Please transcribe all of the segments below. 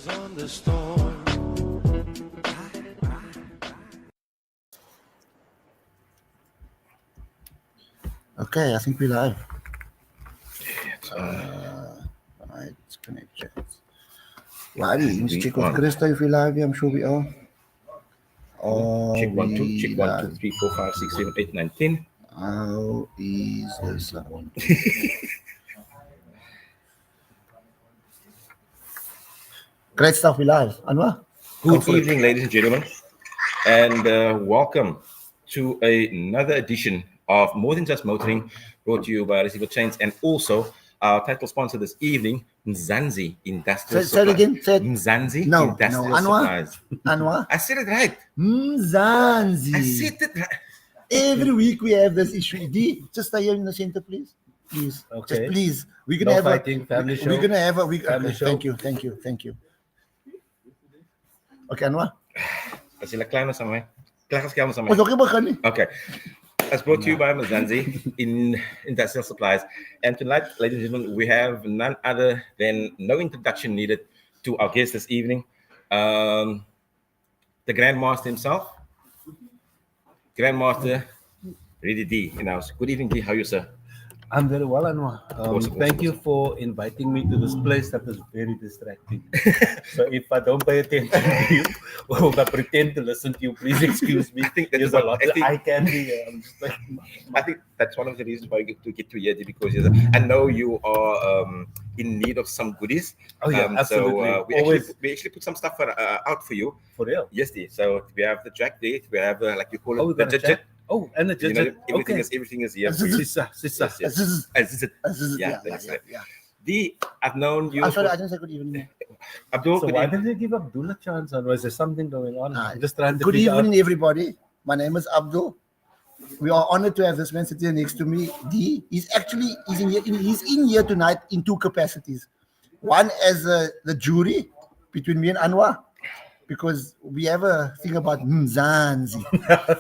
on the storm. Okay, I think we're live. Right, connections. Wadi, let's check with Krista if we're live. I'm sure we are. Check 1 2, check 1 2 3 4 5 6 7 8 9 10. How is the sound? Great stuff, we live. Anwar? Good evening, ladies and gentlemen, and welcome to another edition of More Than Just Motoring, brought to you by Receiver Chains, and also our title sponsor this evening, Mzansi Industrial Say it again. Say it. Mzansi No, Industrial Anwar. Supplies. Anwar? I said it right. Mzansi. I said it right. Every week we have this issue. D, just stay here in the center, please. Please. Okay. Just please. We're gonna No have fighting, family we're show. gonna have a Family okay, show. Thank you. Okay, Anwar. As jy klaar is aan my. Klaar geskel is aan Ons my. nog nie begin nie. Okay. It's brought to you by Mzansi in Industrial Supplies. And tonight, ladies and gentlemen, we have none other than no introduction needed to our guest this evening. The Grandmaster himself, Grandmaster Reddy D in house. Good evening, D. How are you, sir? I'm very well, Anwar. Awesome, Thank you for inviting me to this place that is very distracting. So if I don't pay attention to you or if I pretend to listen to you, please excuse me. I think that's There's a lot that I can be. I'm just like, I think that's one of the reasons why you get to here, D, because I know you are in need of some goodies. Oh, yeah, absolutely. So we actually put some stuff out for you. for real. Yes, D. So we have the track there. We have like you call it Oh, we the got a jet. chat? Oh, and the You know, judge. everything is here for you. Sissa. Yes, yes. This is- Yeah, that's right. yeah. D, I've known you. I'm sorry, I didn't say good evening. Abdul, So good why evening. did they give Abdul a chance, Anwar? Is there something going on? I'm just trying to Good figure evening, out. everybody. My name is Abdul. We are honored to have this man sitting next to me. D, he's in here tonight in two capacities. One as the jury between me and Anwar, because we have a thing about Mzansi,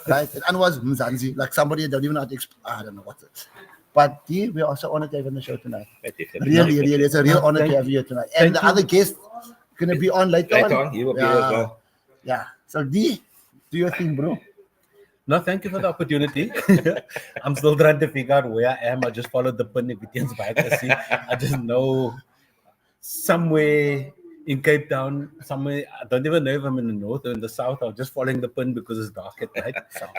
right? And Anwar's Mzansi, like somebody that don't even know how to explain. I don't know what it is. But D, we're also honored to have you on the show tonight. Really, it's a real honor Thank to have you here tonight. And Thank the you. other guest gonna be on later Later on, he will be here as well. Yeah. So D, do your thing, bro. No, thank you for the opportunity. I'm still trying to figure out where I am. I just followed the pin Victian's back. I just know somewhere in Cape Town, somewhere, I don't even know if I'm in the north or in the south. I'm just following the pin because it's dark at night. South.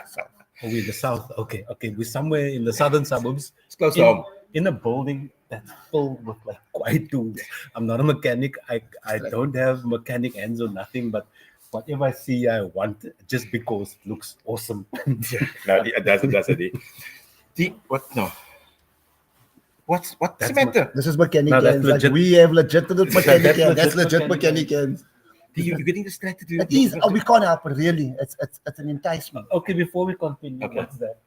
Oh, we're in the south. Okay. We're somewhere in the southern suburbs. It's close to home. In a building that's filled with like quiet tools. I'm not a mechanic. I don't have mechanic hands or nothing, but whatever I see, I want it just because it looks awesome. No, that's it. D, what? No. What's the That's matter? This is mechanic No, that's hands. Like legit. we have legitimate mechanic That's hands. That's legit legit mechanic hands. D, you're getting distracted. It is. Oh, we can't help it. Really, it's an enticement. Okay, before we continue, Okay. what's that?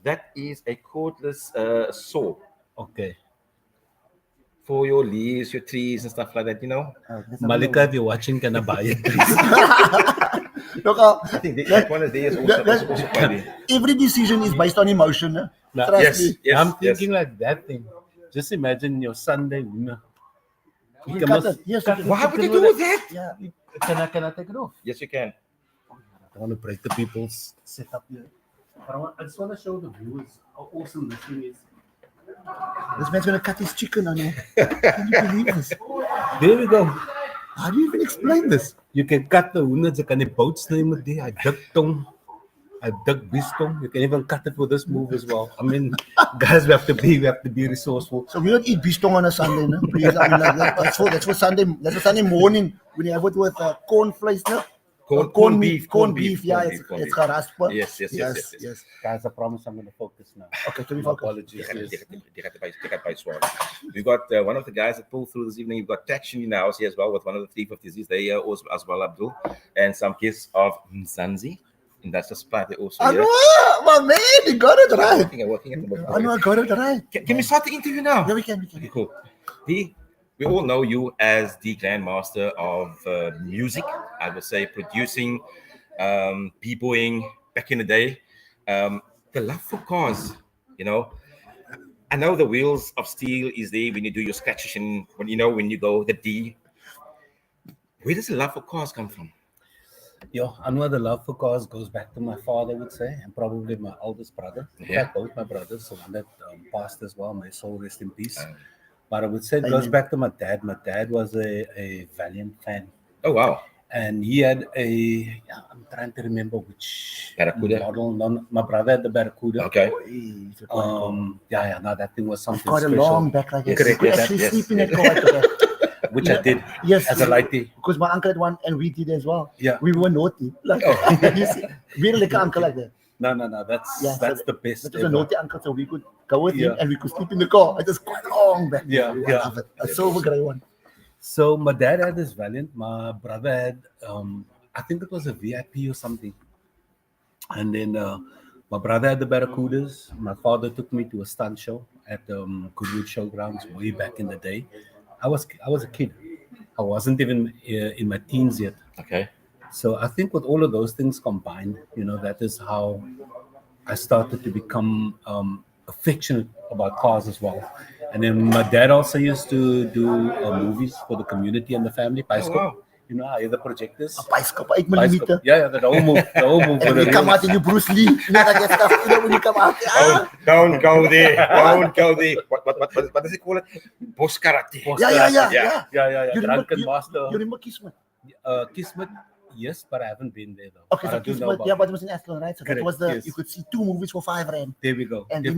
That is a cordless saw Okay. for your leaves, your trees, and stuff like that. You know. Malika, if you're watching, can I buy it, please? Look, I think that one of these also quite. every decision is based on emotion. Eh? No, Trust Yes, me. yes. I'm thinking like that thing. Just imagine your Sunday winner. You cut it. Yes, you can. Why would you do that? Yeah. Can I take it off? Yes, you can. I don't want to break the people's setup here. But I just want to show the viewers how awesome this thing is. This man's gonna cut his chicken on you. Can you believe this? There we go. How do you even explain this? You can cut the hoenders, you can die boats name it there. I dug tong. I dug beestong. You can even cut it for this move as well. I mean, guys, we have to be resourceful. So we don't eat beef tongue on a Sunday, no? Please, I mean, like, that's for Sunday. That's for Sunday morning when you have it with corn flakes, no? Corn beef. Yeah, it's raspa. Yes. Guys, I promise I'm going to focus now. Okay, can we My focus? apologies. We got one of the guys that pulled through this evening. You've got Taction in the house here as well with one of the 350s. They are also as well, Abdul, and some kids of Mzansi. And that's the spot they also here. Anwar, my man, you got it right. Working at the moment. Anwar got it right. Can we start the interview now? Yeah, we can. Okay, cool. We all know you as the grandmaster of music. I would say producing, b-boying back in the day. The love for cars, you know. I know the wheels of steel is there when you do your scratches and when you go the D. Where does the love for cars come from? I know the love for cars goes back to my father, I would say, and probably my oldest brother. In Yeah. fact, both my brothers, the one that passed as well, may soul rest in peace. Um, But I would say it goes Amen. back to my dad. My dad was a Valiant fan. Oh wow. And he had I'm trying to remember which Barracuda? model. No, my brother had the Barracuda. Okay. Hey, it's quite cool. No, that thing was something Quite a special. long back like Yes, that. You correct, could yes, actually yes, sleep in yes. that car at the back. Which I did Yes, as a lighty. because my uncle had one and we did as well. Yeah. We were naughty. Like, you see, we had like an uncle like that. No, that's Yeah, that's so the best. That was a ever. naughty uncle, so we could go with him Yeah. and we could sleep in the car. It was quite long back. Yeah, I yeah. love it. A silver grey one. So my dad had this Valiant. My brother had, I think it was a VIP or something. And then my brother had the Barracudas. My father took me to a stunt show at Goodwood Showgrounds way back in the day. I was a kid. I wasn't even in my teens yet. Okay. So I think with all of those things combined, that is how I started to become affectionate about cars as well. And then my dad also used to do movies for the community and the family. Bicycle, wow. The projectors. Bicycle, 8 Bicycle. millimeter. Yeah, the whole move. The whole move. And with you the come reels. out and you Bruce Lee. You know that stuff. You know when you come out. Don't go there. Don't go there. What does it call it? Boss karate. Yeah. Yeah. You Drunken remember, Master. you remember Kismet? Kismet, yes, but I haven't been there though. Okay, But so I do know Kismet, about yeah, it. but it was in Athlone, right? So Correct, that was the yes. you could see 2 movies for 5 rand. There we go. And Definitely.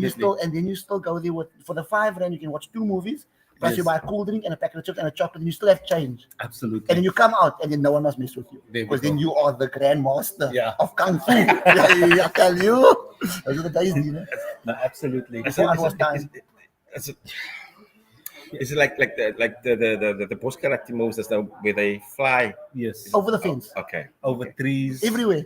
then you still go there with for the 5 rand you can watch 2 movies. Plus Yes. you buy a cool drink and a packet of chips and a chocolate and you still have change. Absolutely. And then you come out and then no one must mess with you. There we Because then go. you are the grandmaster Yeah. of Kung Fu. Yeah, I tell you. Those are the days, Dina. No, absolutely. Before I was time. Is it like the boss karate moves as though where they fly? Yes. Over the fence. Okay. Over trees. Everywhere.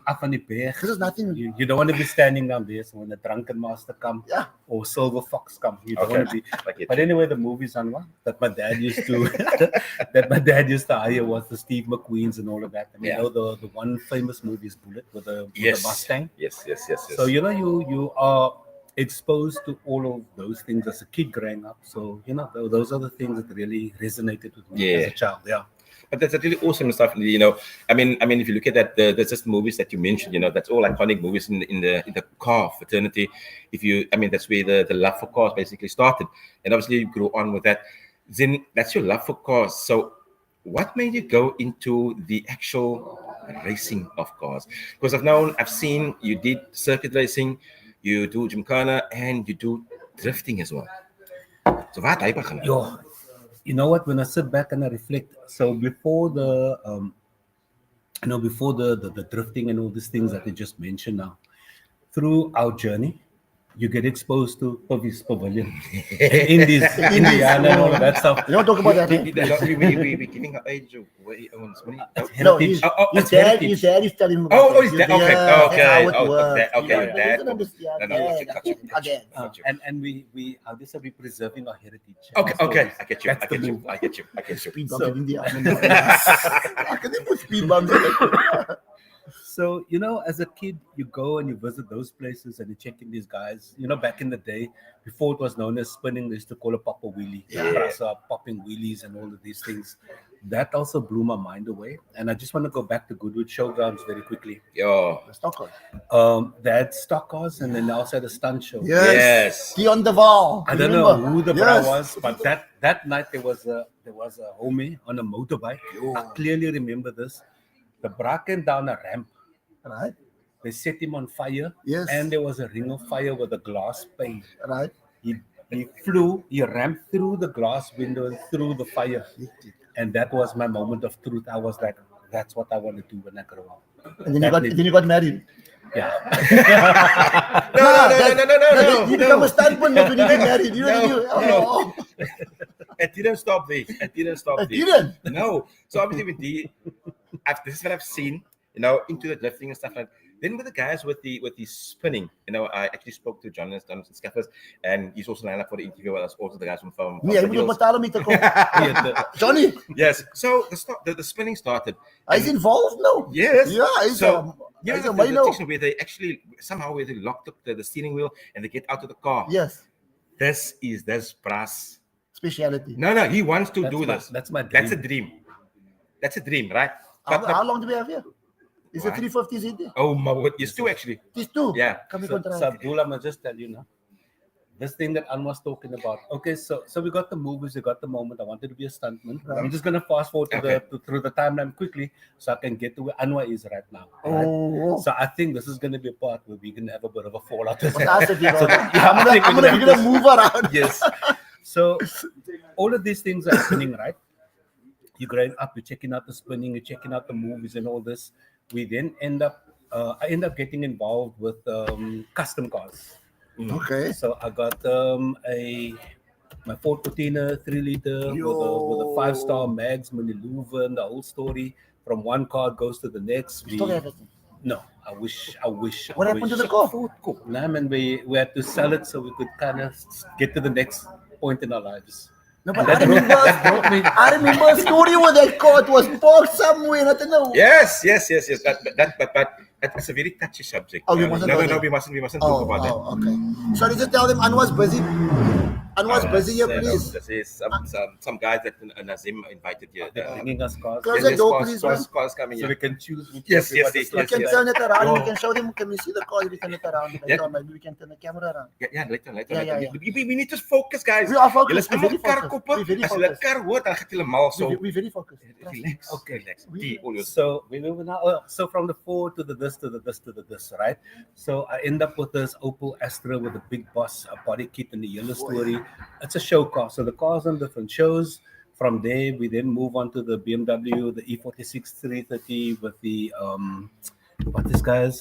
Up on the berg. This is nothing. You don't want to be standing down there. So when the drunken master come Yeah. or silver fox come, you don't Okay. want to be. I get But you. anyway, the movies on one that my dad used to hire was the Steve McQueen's and all of that. And Yeah. the one famous movie is Bullet with the Yes. Mustang. Yes. So you are exposed to all of those things as a kid growing up. So those are the things that really resonated with me Yeah. as a child. Yeah. But that's really awesome stuff. I mean, if you look at that, there's just movies that you mentioned. That's all iconic movies in the car fraternity. That's where the love for cars basically started, and obviously you grew on with that. Then that's your love for cars. So, what made you go into the actual racing of cars? Because I've seen you did circuit racing, you do gymkhana, and you do drifting as well. So, wat hy begin? Yo, you know what? When I sit back and I reflect, so before the before the drifting and all these things that I just mentioned now, through our journey, you get exposed to Pavis Pavilion, Indies, Indiana, and all of that stuff. You don't talk about that. eh? We're giving our age away. No, Heritage. his dad is telling him. about Oh, that. is that Yeah, okay? that's Okay, how it oh, works. that, okay, Yeah, that. doesn't understand. No, Yeah, got you. again. And we how this are we preserving our heritage. Okay, our okay, stories. I get you. That's I get the you. move. I get you. I get you. Speed bumps So- in India. I can put speed bumps in it. So, as a kid, you go and you visit those places and you check in these guys. Back in the day, before it was known as spinning, they used to call it Papa Wheelie. Yeah. Brasa, popping wheelies and all of these things. That also blew my mind away. And I just want to go back to Goodwood Showgrounds very quickly. Yo, Stockholm. They had stock cars and then they also had a stunt show. yes. Dion de Waal. I don't Remember? know who the bra Yes. was, but that night there was a homie on a motorbike. I clearly remember this. The bra came down a ramp. Right, They set him on fire. Yes. And there was a ring of fire with a glass pane. right. He ramped through the glass window and through the fire. And that was my moment of truth. I was like, that's what I want to do when I grow up. And then you got married. Yeah. No. You become a stuntman when you get married. You know No, what I mean? It didn't stop there. It It didn't. No. So obviously with this is what I've seen, into the drifting and stuff like that. Then with the guys with the spinning, I actually spoke to Johann and Scaffers, and he's also lined up for the interview with us, also the guys from Nee, jy moet op betalen met te kom. Johnny, Yes. So the spinning started. he's involved now. Yes. Yeah, he's So he's the a minor. section where they actually somehow where they locked up the steering wheel and they get out of the car. Yes, This brass. speciality. No, he wants to do this. That's my dream. That's a dream. That's a dream, right? How long do we have here? Is it What? 350 in there? Oh my word, it's two actually. These two. Yeah. Come So, here, so Abdul, I'm just tell you now. This thing that Anwar's talking about. Okay, so we got the movies, we got the moment. I wanted to be a stuntman. Right. I'm just gonna fast forward to Okay. through the timeline quickly, so I can get to where Anwar is right now. Right? Oh. So I think this is gonna be a part where we're gonna have a bit of a fallout. What's us if you So don't- yeah, I think I'm we're gonna have this- move around. Yes. So all of these things are happening, right? You're growing up, you're checking out the spinning, you're checking out the movies and all this. We then I end up getting involved with custom cars. Okay. So I got my Ford Cortina 3-liter with a 5-star mags, maneuver, the whole story. From one car goes to the next. Still everything. No, I wish. What happened to the car? Nah, man, we had to sell it so we could kind of get to the next point in our lives. No, but And I remember, I remember a story where that car was parked somewhere. I don't know. Yes. But that's a very touchy subject. Oh, we mustn't No, go no, there. we mustn't talk about that. Okay. Sorry, just tell them Anwar's busy. Anwar's busy here, please. This is some guys that Nazim invited here. They're bringing us cars Close the door, please, man. Cars coming so here. we can choose. Which Yes, we yes, want to yes, slide We can yes. turn it around. Oh. We can show them. Can we see the car? We turn it around. Yeah. Or maybe we can turn the camera around. Yeah, later. Yeah. We need to focus, guys. We are focused. Julle We're is very almal focused. karkoppe. We're very As hulle focused. kar hoor, dan gaan hulle mal so. We're very focused. Relax. Okay. Relax. Tea, all yours. So we were now. So from the 4 to the this to the this to the this, right? So I end up with this Opel Astra with a big boss, a body kit, and the yellow story. It's a show car. So the car's on different shows. From there, we then move on to the BMW, the E46 330 with the what this guy's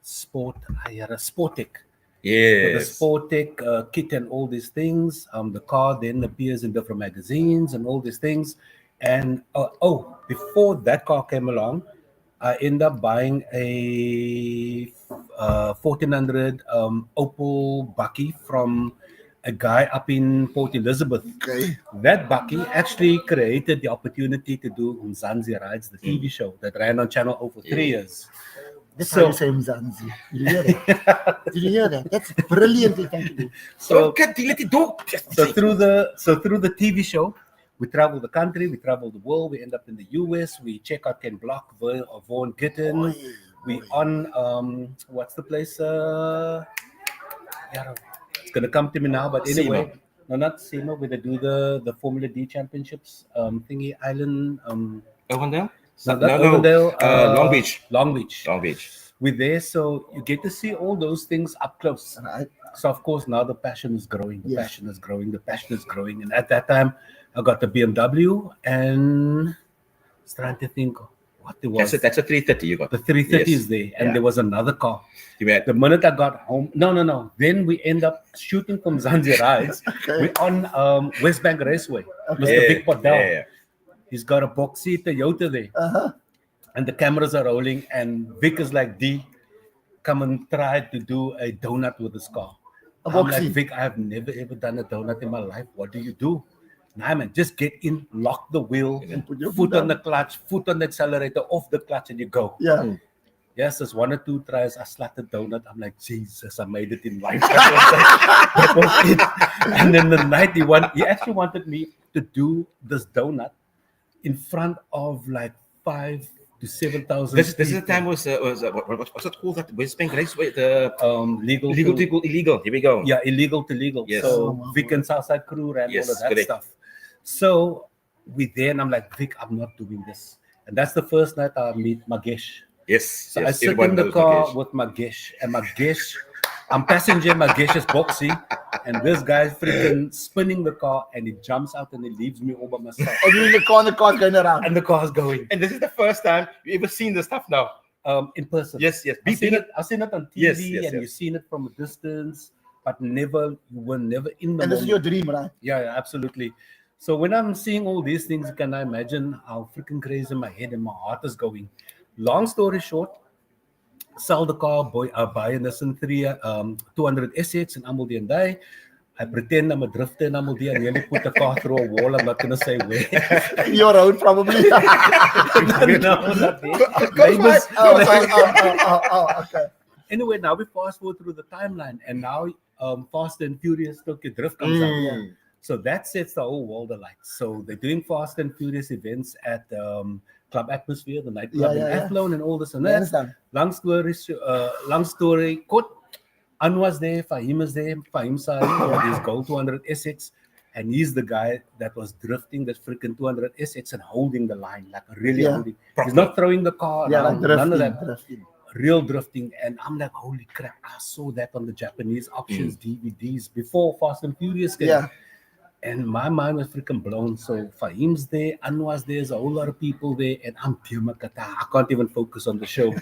sport. I had a Sportic. With the Yes. Sportic kit and all these things. The car then appears in different magazines and all these things. And before that car came along, I end up buying a 1400 Opel Bucky from a guy up in Port Elizabeth. Okay. That Bucky actually created the opportunity to do Mzansi Rides, the TV show that ran on Channel O for 3 years. That's So- how you say Mzansi. Did you hear that? Did you hear that? That's brilliantly. Thank you. So can't delete it, dog. So through the TV show, we travel the country, we travel the world, we end up in the US, we check out Ken Block, Vaughan Gittin, we on what's the place? Yeah, it's gonna come to me now, but anyway, no, not SEMA, where they do the Formula D championships, thingy island, Ovendale? not Ovendale, Long Beach. Long Beach. Long Beach. We're there, so you get to see all those things up close. Right. So of course now the passion is growing, the Yes. passion is growing, the passion is growing. And at that time I got the BMW and I was trying to think what it was. That's a 330 you got. The 330 Yes. is there, and Yeah. there was another car. You had The minute I got home, no. Then we end up shooting from Zanzibar Rides. We're on West Bank Raceway. Mr. Vic Podell. Yeah. He's got a boxy Toyota there. And the cameras are rolling, and Vic is like, D, come and try to do a donut with this car. I'm like, boxy. Vic, I have never ever done a donut in my life. What do you do? Nah, man, just get in, lock the wheel, put your foot foot on the clutch, foot on the accelerator, off the clutch, and you go. Yeah. Yes, there's 1 or 2 tries. I slapped the donut. I'm like, Jesus, I made it in life. That was it. And then the night he actually wanted me to do this donut in front of like 5,000 to 7,000. This is the time was what's it called, that West Bank Raceway, the legal legal to, to illegal. Here we go. yeah, illegal to legal. Yes. So Vic and Southside crew ran Yes, all of that correct. stuff. So we there, and I'm like, Vic, I'm not doing this. And that's the first night I meet Magesh. Yes. So yes. I sit everyone in the knows car Magesh. with Magesh, and Magesh, I'm passenger, Magesh is boxy, and this guy freaking spinning the car, and he jumps out and he leaves me all by myself. And you're in the car, and the car's going around. And the car's going And this is the first time you ever seen the stuff now. in person. Yes, yes. I've seen it on TV, Yes, yes, and yes. you've seen it from a distance, but you were never in the And this is moment. your dream, right? Yeah, absolutely. So when I'm seeing all these things, can I imagine how freaking crazy my head and my heart is going? Long story short, sell the car, buy a Nissan 200 SX in Amaldi and die. I pretend I'm a drifter in Amaldi and nearly put the car through a wall. I'm not going to say where. Your road, probably. No, not there. Neighbors. Okay. Anyway, now we fast forward through the timeline, and now Fast and Furious Tokyo Drift comes out. So that sets the whole world alight. So they're doing Fast and Furious events at Club Atmosphere, the nightclub in Athlone, and all this and I that. understand. Long story short, Anwar's there, Fahim is there, Fahim Sari with his Gold 200 SX, and he's the guy that was drifting that freaking 200 SX and holding the line, like really Yeah. holding. He's not throwing the car Yeah, around, like none of drifting, that. drifting. Real drifting, and I'm like, holy crap! I saw that on the Japanese auctions, DVDs before Fast and Furious came. Yeah. And my mind was freaking blown. So Fahim's there, Anwar's there, there's a whole lot of people there, and I'm Tiamakata. I can't even focus on the show.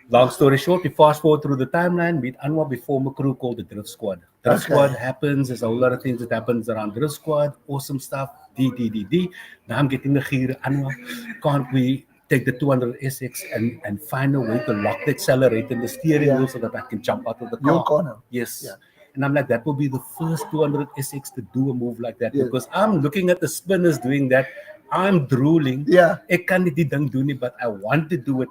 Long story short, we fast forward through the timeline, meet Anwar, we form a crew called the Drift Squad. Drift Squad happens, there's a whole lot of things that happens around Drift Squad, awesome stuff, D. Now I'm getting the gear, Anwar, can't we take the 200 SX and find a way to lock the accelerator and the steering wheel so that I can jump out of the car? Your corner. Yes. Yeah. And I'm like, that will be the first 200 SX to do a move like that, because I'm looking at the spinners doing that. I'm drooling. Yeah. Ek kan dit ding doen nie, but I want to do it.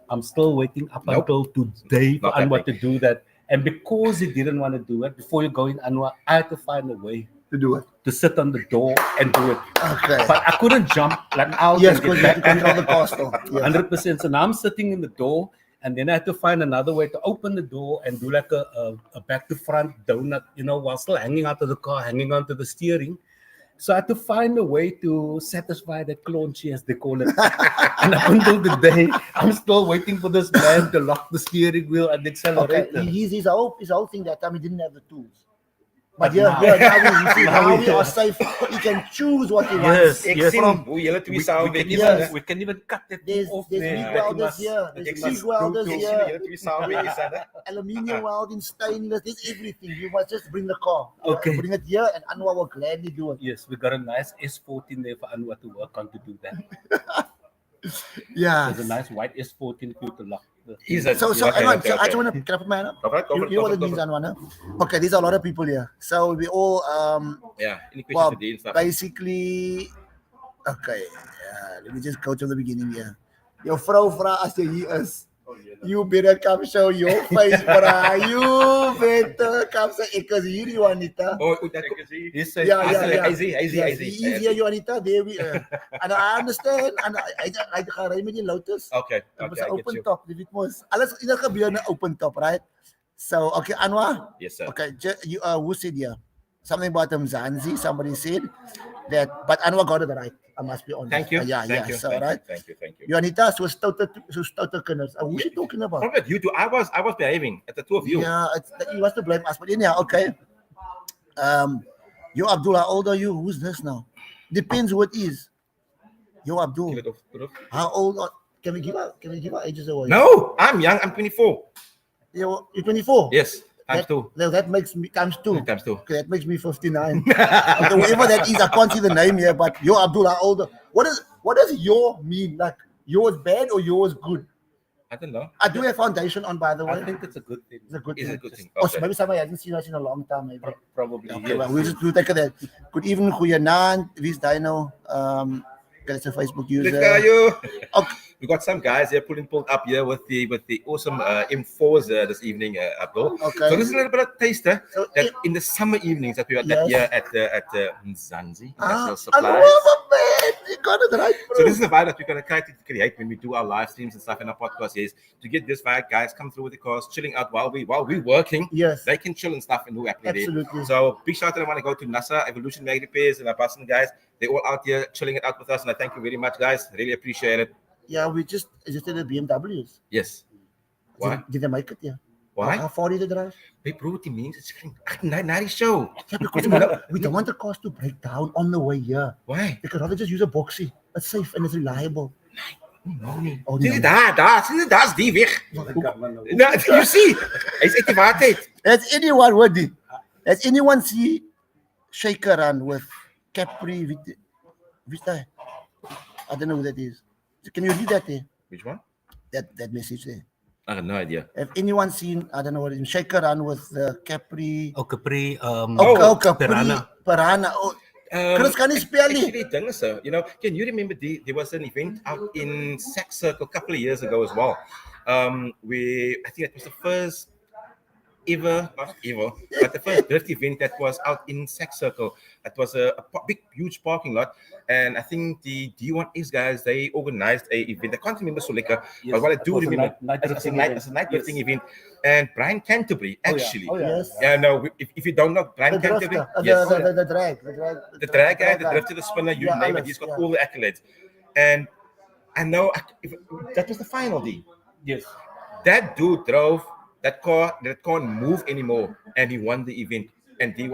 I'm still waiting up until today for Anwar to do that. And because he didn't want to do it, before you go in, Anwar, I had to find a way To do it. to sit on the door and do it. Okay. But I couldn't jump like out. Yes, and because get you back. have to control the car still. Yes. 100%. So now I'm sitting in the door, and then I had to find another way to open the door and do like a back to front donut, while still hanging out of the car, hanging onto the steering. So I had to find a way to satisfy that clonchi, as they call it. And up until today, I'm still waiting for this man to lock the steering wheel and the accelerator. Okay. His whole thing that time he didn't have the tools. But But now- now we are safe. He can choose what he wants. Yes. Hoe julle twee saam werk. Yes. We can even cut that There's off MIG there. welders here. There's MIG welders here. Julle twee saam werk. Aluminium welding, stainless. There's everything. You must just bring the car. Okay. Bring it here, and Anwar will gladly do it. Yes, we got a nice S14 there for Anwar to work on to do that. Yeah. There's a nice white S14 for you to lock. So Anwar, so I just want to can I put my hand up? Go for it, go for it, You know go what for it it, means, go for Anwar? No? Okay, there's a lot of people here. So we all Yeah, any questions well, today and stuff? basically, okay. Let me just go to the beginning here. Your vrou vra as jy hier is. You better come show your face, bra. You better come say, ek is hier, Juanita. Oh, that He said, Yeah. Easy. Yes, he is here, Juanita. There we are. And I understand. And I gaan ry met die Lotus. Okay, Dit was I 'n get open you. top. Dit mos alles in 'n gebeur 'n open top, right? So, okay, Anwar. Yes, sir. Okay, you who said here? Something about Mzansi. Somebody said that, but Anwar got it right. I must be honest. Thank you. Yeah. Thank you. So, Thank right. you. Thank you. Juanita, so stoute kinders. Who's she talking about? Probably you two. I was behaving at the two of you. Yeah, he wants to blame us, but anyhow, okay. Yo, Abdul, how old are you? Who's this now? Depends who it is. Yo, Abdul, Put it off. how old are? Can we give our ages away? No, I'm young. I'm 24. You're 24. Yes, times That- two. No, that makes me times two. Times two. Okay, that makes me 59. Okay, whatever that is, I can't see the name here, but yo, Abdul, how old? What does your mean? Like yours bad or yours good? I don't know. I do have foundation on, by the way. I think it's a good thing. It's a good It's thing. a good thing. Oh, Okay. maybe somebody hasn't seen us in a long time, maybe. Probably. Okay, well, we'll take that. Good evening, goeienaand. Wie's Dino? That's a Facebook user. Let's go, you. Okay. We got some guys here pulled up here with the awesome M4s this evening, Abdul. Okay. So this is a little bit of taster So that it- in the summer evenings that we are Yes. here at Mzansi National I Supplies. love it, man. You got it right, bro. So this is the vibe that we're gonna try to create when we do our live streams and stuff in our podcast. Is to get this vibe, guys come through with the cars, chilling out while we're working. Yes. They can chill and stuff and do happily there. Absolutely. So big shout out! I want to go to NASA Evolution Mag Repairs and our person guys. They're all out here chilling it out with us, and I thank you very much, guys. Really appreciate it. Yeah, we just adjusted the BMWs. Yes. Why? Did they make it? Yeah. Why? How far did they drive? Hey, bro, what it means it's nice show. Yeah, because we don't want the cars to break down on the way here. Why? They could rather just use a boxy. It's safe and it's reliable. Oh, Sien jy no. daar's die weg. Nou, you see, hy's uit die waarheid. Has anyone what did? Has anyone see Shaker run with Capri? Vista? I don't know who that is. Can you read that there? Which one? That message there. I have no idea. Have anyone seen? I don't know what it is. Shaker run with Capri. Oh, Capri. Capri. Piranha. Oh, Chris, can you spell it? Actually, done so. You know, can you remember there was an event out in Sax Circle a couple of years ago as well? I think it was the first ever, not ever, but the first drift event that was out in Sack Circle. It was a big, huge parking lot. And I think the D1X guys, they organized a event. I can't remember Solika, but what I do remember, it's a night drifting event. And Brian Canterbury, actually. Yes. Yeah, no, if you don't know Brian The Canterbury, drifter, yes. the drag, The drag guy, the drifter, the spinner, you Yeah, name it, alles, he's got yeah. all the accolades. And I know that was the final D. Yes. That dude drove that car that can't move anymore, and he won the event. And he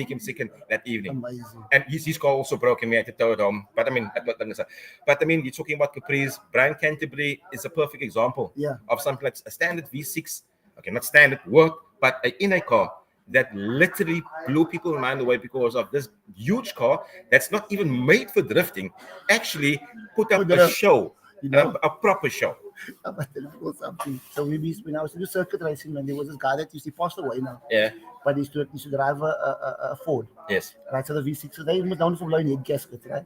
came second that evening. Amazing. And his car also broke and we had to tow it home. But I mean, you're talking about Caprice. Brian Canterbury is a perfect example Yeah. of something like a standard V6. Okay, not standard work, but in a car that literally blew people's mind away because of this huge car that's not even made for drifting. Actually, put up a show, a proper show. I'm gonna tell you something. So when I was doing circuit racing, man, there was this guy that used to pass away now. Yeah. But he used to drive a Ford. Yes. Right, so the V6, so they were known for blowing head gaskets, right?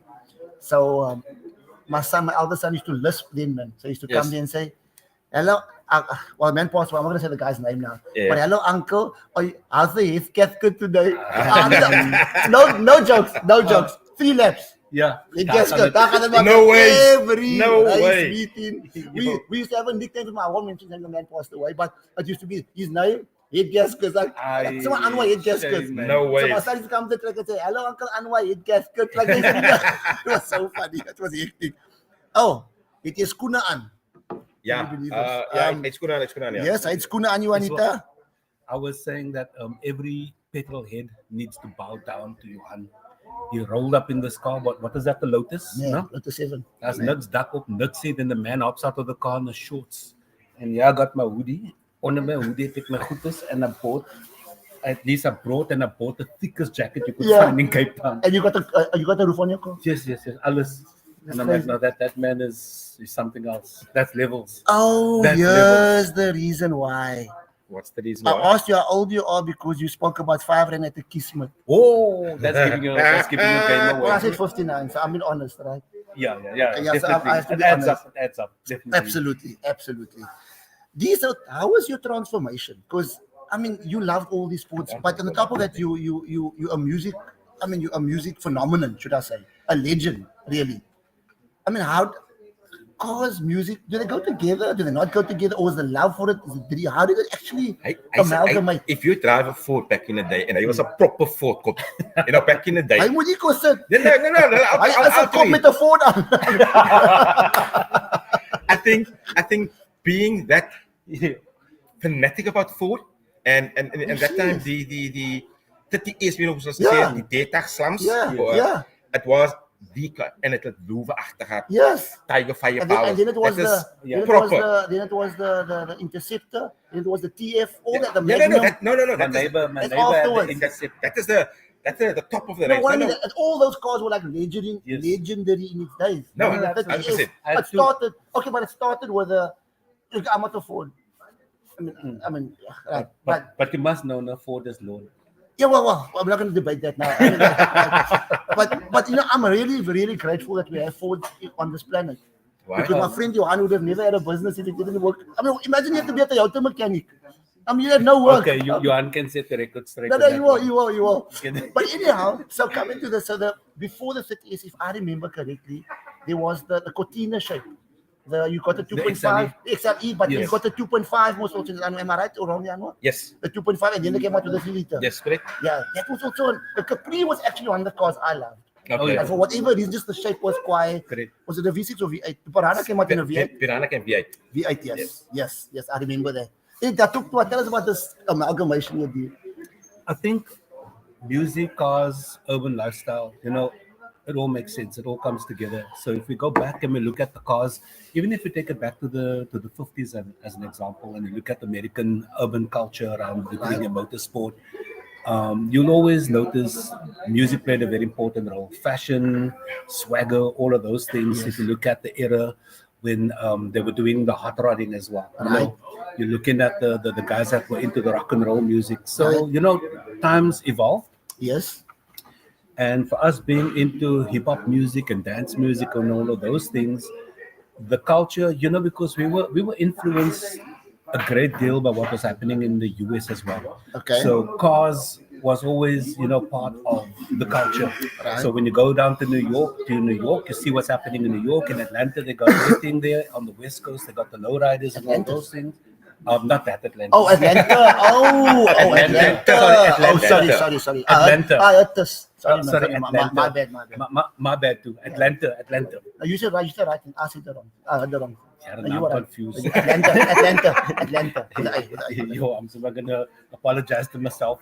So my elder son used to lisp then, man. So he used to come there and say, hello, well, man passed away, I'm not going to say the guy's name now. Yeah. But hello, uncle, how's the head gasket today? No jokes. 3 laps. Yeah. Head gasket. No way. Every No race way. meeting. We used to have a nickname for my won't mention when the man passed away, but it used to be his name. Head gaskets, like someone Anwar head gaskets. No way. So my son used to come to the track and say, hello, Uncle Anwar, head gasket. Like that. It was so funny. It was hectic. Oh, it is skoene aan. Yeah. Can you believe It's good on. Yeah. Yes, it's skoene aan you, Anita. I was saying that every petrol head needs to bow down to Johann. He rolled up in this car. What is that? The Lotus? Yeah, No? Lotus 7. As nuts duck up, nuts see, then the man hops out of the car in the shorts. And yeah, I got my hoodie. Onder my hoodie het ek my goedes and I bought at least I brought the thickest jacket you could find in Cape Town. And you got a roof on your car? Yes. Alles. And I'm like, no, that man is something else. That's levels. Oh, That's here's the reason why. What's the reason I why? asked you how old you are because you spoke about 5 rand at the Kismet. Oh, that's giving you game away. Well, I said 59, so I'm being honest, right? Yeah. Yes, Definitely. I have to It be adds honest. up. Definitely. Absolutely. How was your transformation? Because I mean, you loved all these sports, but on the top of that, you a music. I mean, you're a music phenomenon, should I say? A legend, really. I mean, cars, music, do they go together? Do they not go together? Or is the love for it? How did it actually amalgamate? If you drive a Ford back in the day, and it was a proper Ford, back in the day. Hy moet nie kos sit. No. Hy is 'n kop met 'n Ford aan. I think being that fanatic about Ford and that time the 30 years was Yeah. the data slums. Yeah. It was the car and it had loewe agter gehad. Yes. Tiger firepower. And then it was proper. then it was the Interceptor, then it was the TF, all that. The No. My neighbor had afterwards. the Intercept. That's the top of the No, range. what I mean, and all those cars were like legendary in its days. No, I mean, the 100%. TF, it started. Okay, but it started with I'm not a Ford. I mean, right. But you must know, no, Ford is loan. Yeah, well, I'm not going to debate that now. I mean, but I'm really, really grateful that we have Ford on this planet. Why? Because my friend Johann would have never had a business if it didn't work. I mean, imagine you have to be at the auto mechanic. I mean, you had no work. Okay, Johann can set the record straight. No, on that you one. will. But anyhow, so coming to before the 30s, if I remember correctly, there was the Cortina shape. You got the 2.5 XLE, but Yes. you got the 2.5 most often. Am I right or wrong, Janwa? Yes. The 2.5, and then they came out with the 3 liter. Yes, correct. Yeah, that was also the Capri was actually one of the cars I loved. Okay. And for whatever reason, just the shape was quiet. Correct. Was it a V6 or V8? The Piranha came out in a V8. Piranha can V8. V8, yes. I remember that. Tell us about this amalgamation you did. I think music, cars, urban lifestyle, it all makes sense. It all comes together. So if we go back and we look at the cars, even if we take it back to the 50s as an example, and you look at American urban culture around including motorsport, you'll always notice music played a very important role. Fashion, swagger, all of those things. Yes. If you look at the era when they were doing the hot rodding as well. Right. You're looking at the guys that were into the rock and roll music. So, times evolve. Yes. And for us being into hip hop music and dance music and all of those things, the culture, because we were influenced a great deal by what was happening in the US as well. Okay. So cars was always, part of the culture. Right. So when you go down to New York, you see what's happening in New York. In Atlanta, they got everything there. On the West Coast, they got the lowriders and all Atlanta. those things. Not that Atlanta. Oh, Atlanta. Atlanta. Oh, sorry. Atlanta. Sorry, Atlanta. my bad. My bad too. Atlanta. You said right. I said it wrong. I heard it wrong. Yeah, You I'm were right. confused. Atlanta. Yo, I'm so gonna apologize to myself.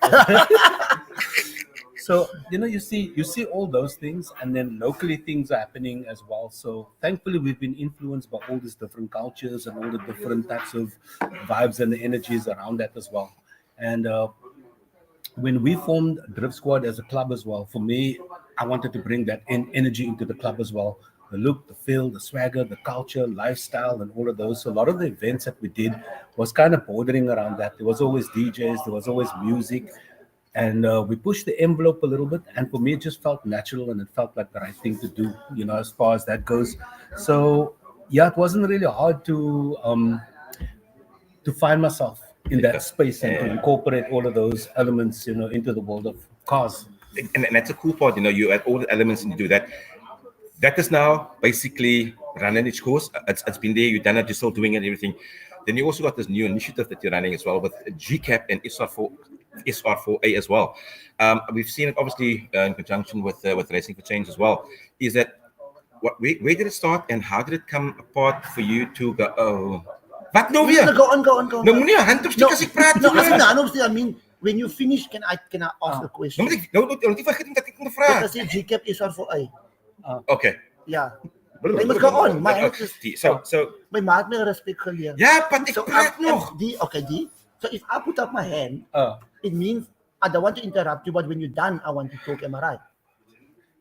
So you see all those things, and then locally things are happening as well. So thankfully, we've been influenced by all these different cultures and all the different types of vibes and the energies around that as well. And when we formed Drift Squad as a club as well, for me, I wanted to bring that energy into the club as well. The look, the feel, the swagger, the culture, lifestyle, and all of those. So a lot of the events that we did was kind of bordering around that. There was always DJs, there was always music, and we pushed the envelope a little bit. And for me, it just felt natural, and it felt like the right thing to do, as far as that goes. So yeah, it wasn't really hard to find myself in that space and to incorporate all of those elements, into the world of cars. And that's a cool part. You add all the elements and you do that. That is now basically running its course. It's been there. You've done it. You're still doing it and everything. Then you also got this new initiative that you're running as well with GCAP and SR4A as well. We've seen it obviously in conjunction with Racing for Change as well. Is that where did it start and how did it come apart for you to go? Oh, wat nou weer? Go on. Nou moenie jou hand opsteek as ek praat. I mean, when you finish, can I ask a question? Nou nie vergeet dat ek moet vra. Because I say GCAP is for A. Okay. Yeah. I must go on. My hand is, So my maat my respect geleer. ja, want ek praat nog. Die. So if I put up my hand, it means I don't want to interrupt you, but when you're done, I want to talk. Am I right?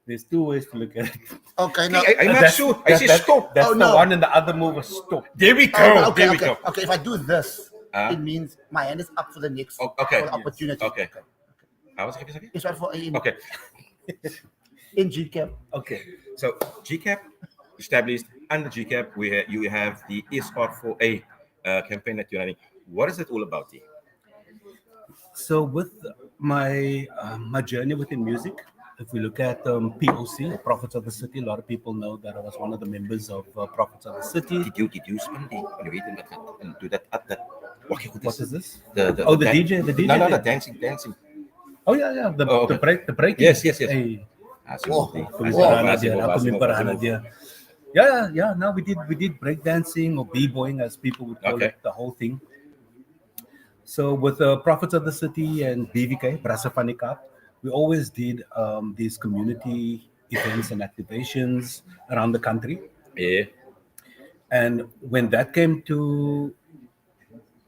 There's two ways to look at it. Okay, now. I'm not sure. I say stop. That's Oh, the no. one, and the other move is stop. There we go. Okay, There we go. if I do this, it means my hand is up for the next Okay. for the opportunity. Okay. How was it? It's right for in, Okay. in GCAP. Okay. So GCAP established under GCAP, you have the SR4A campaign that you're running. What is it all about? Dee? So with my journey within music, if we look at POC, Prophets of the City, a lot of people know that I was one of the members of Prophets of the City. Did you spend and do that at that? What is this? The DJ. No, the dancing. Oh yeah. The okay. the break. Yes. Hey. Absolutely. Yeah. Now we did breakdancing or b-boying, as people would call it, the whole thing. So with the Prophets of the City and BVK, Brasafani Cup, we always did these community events and activations around the country. Yeah. And when that came to,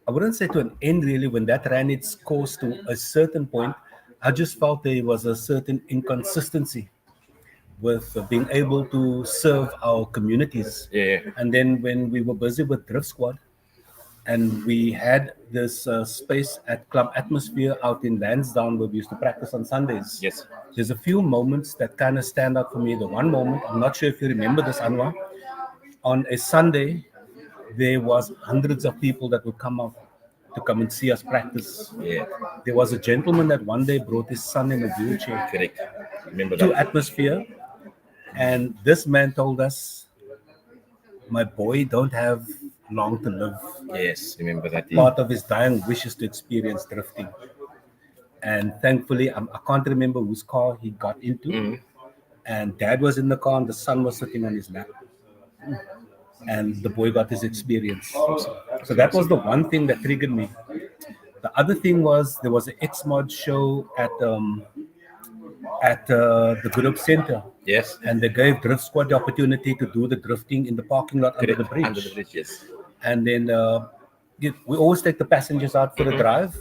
I wouldn't say to an end really, when that ran its course to a certain point, I just felt there was a certain inconsistency with being able to serve our communities. Yeah. And then when we were busy with Drift Squad, and we had this space at Club Atmosphere out in Lansdowne where we used to practice on Sundays. Yes. There's a few moments that kind of stand out for me. The one moment, I'm not sure if you remember this, Anwar, on a Sunday, there was hundreds of people that would come out to come and see us practice. Yeah. There was a gentleman that one day brought his son in a wheelchair Correct. Remember to that. Atmosphere, and this man told us, my boy don't have long to live. Yes, remember that. Part of his dying wishes to experience drifting. And thankfully, I can't remember whose car he got into. And dad was in the car and the son was sitting on his lap. And the boy got his experience. So that was the one thing that triggered me. The other thing was there was an X-Mod show at the Group Center. Yes. And they gave Drift Squad the opportunity to do the drifting in the parking lot under the bridge. Under the bridge, yes. And then we always take the passengers out for a drive.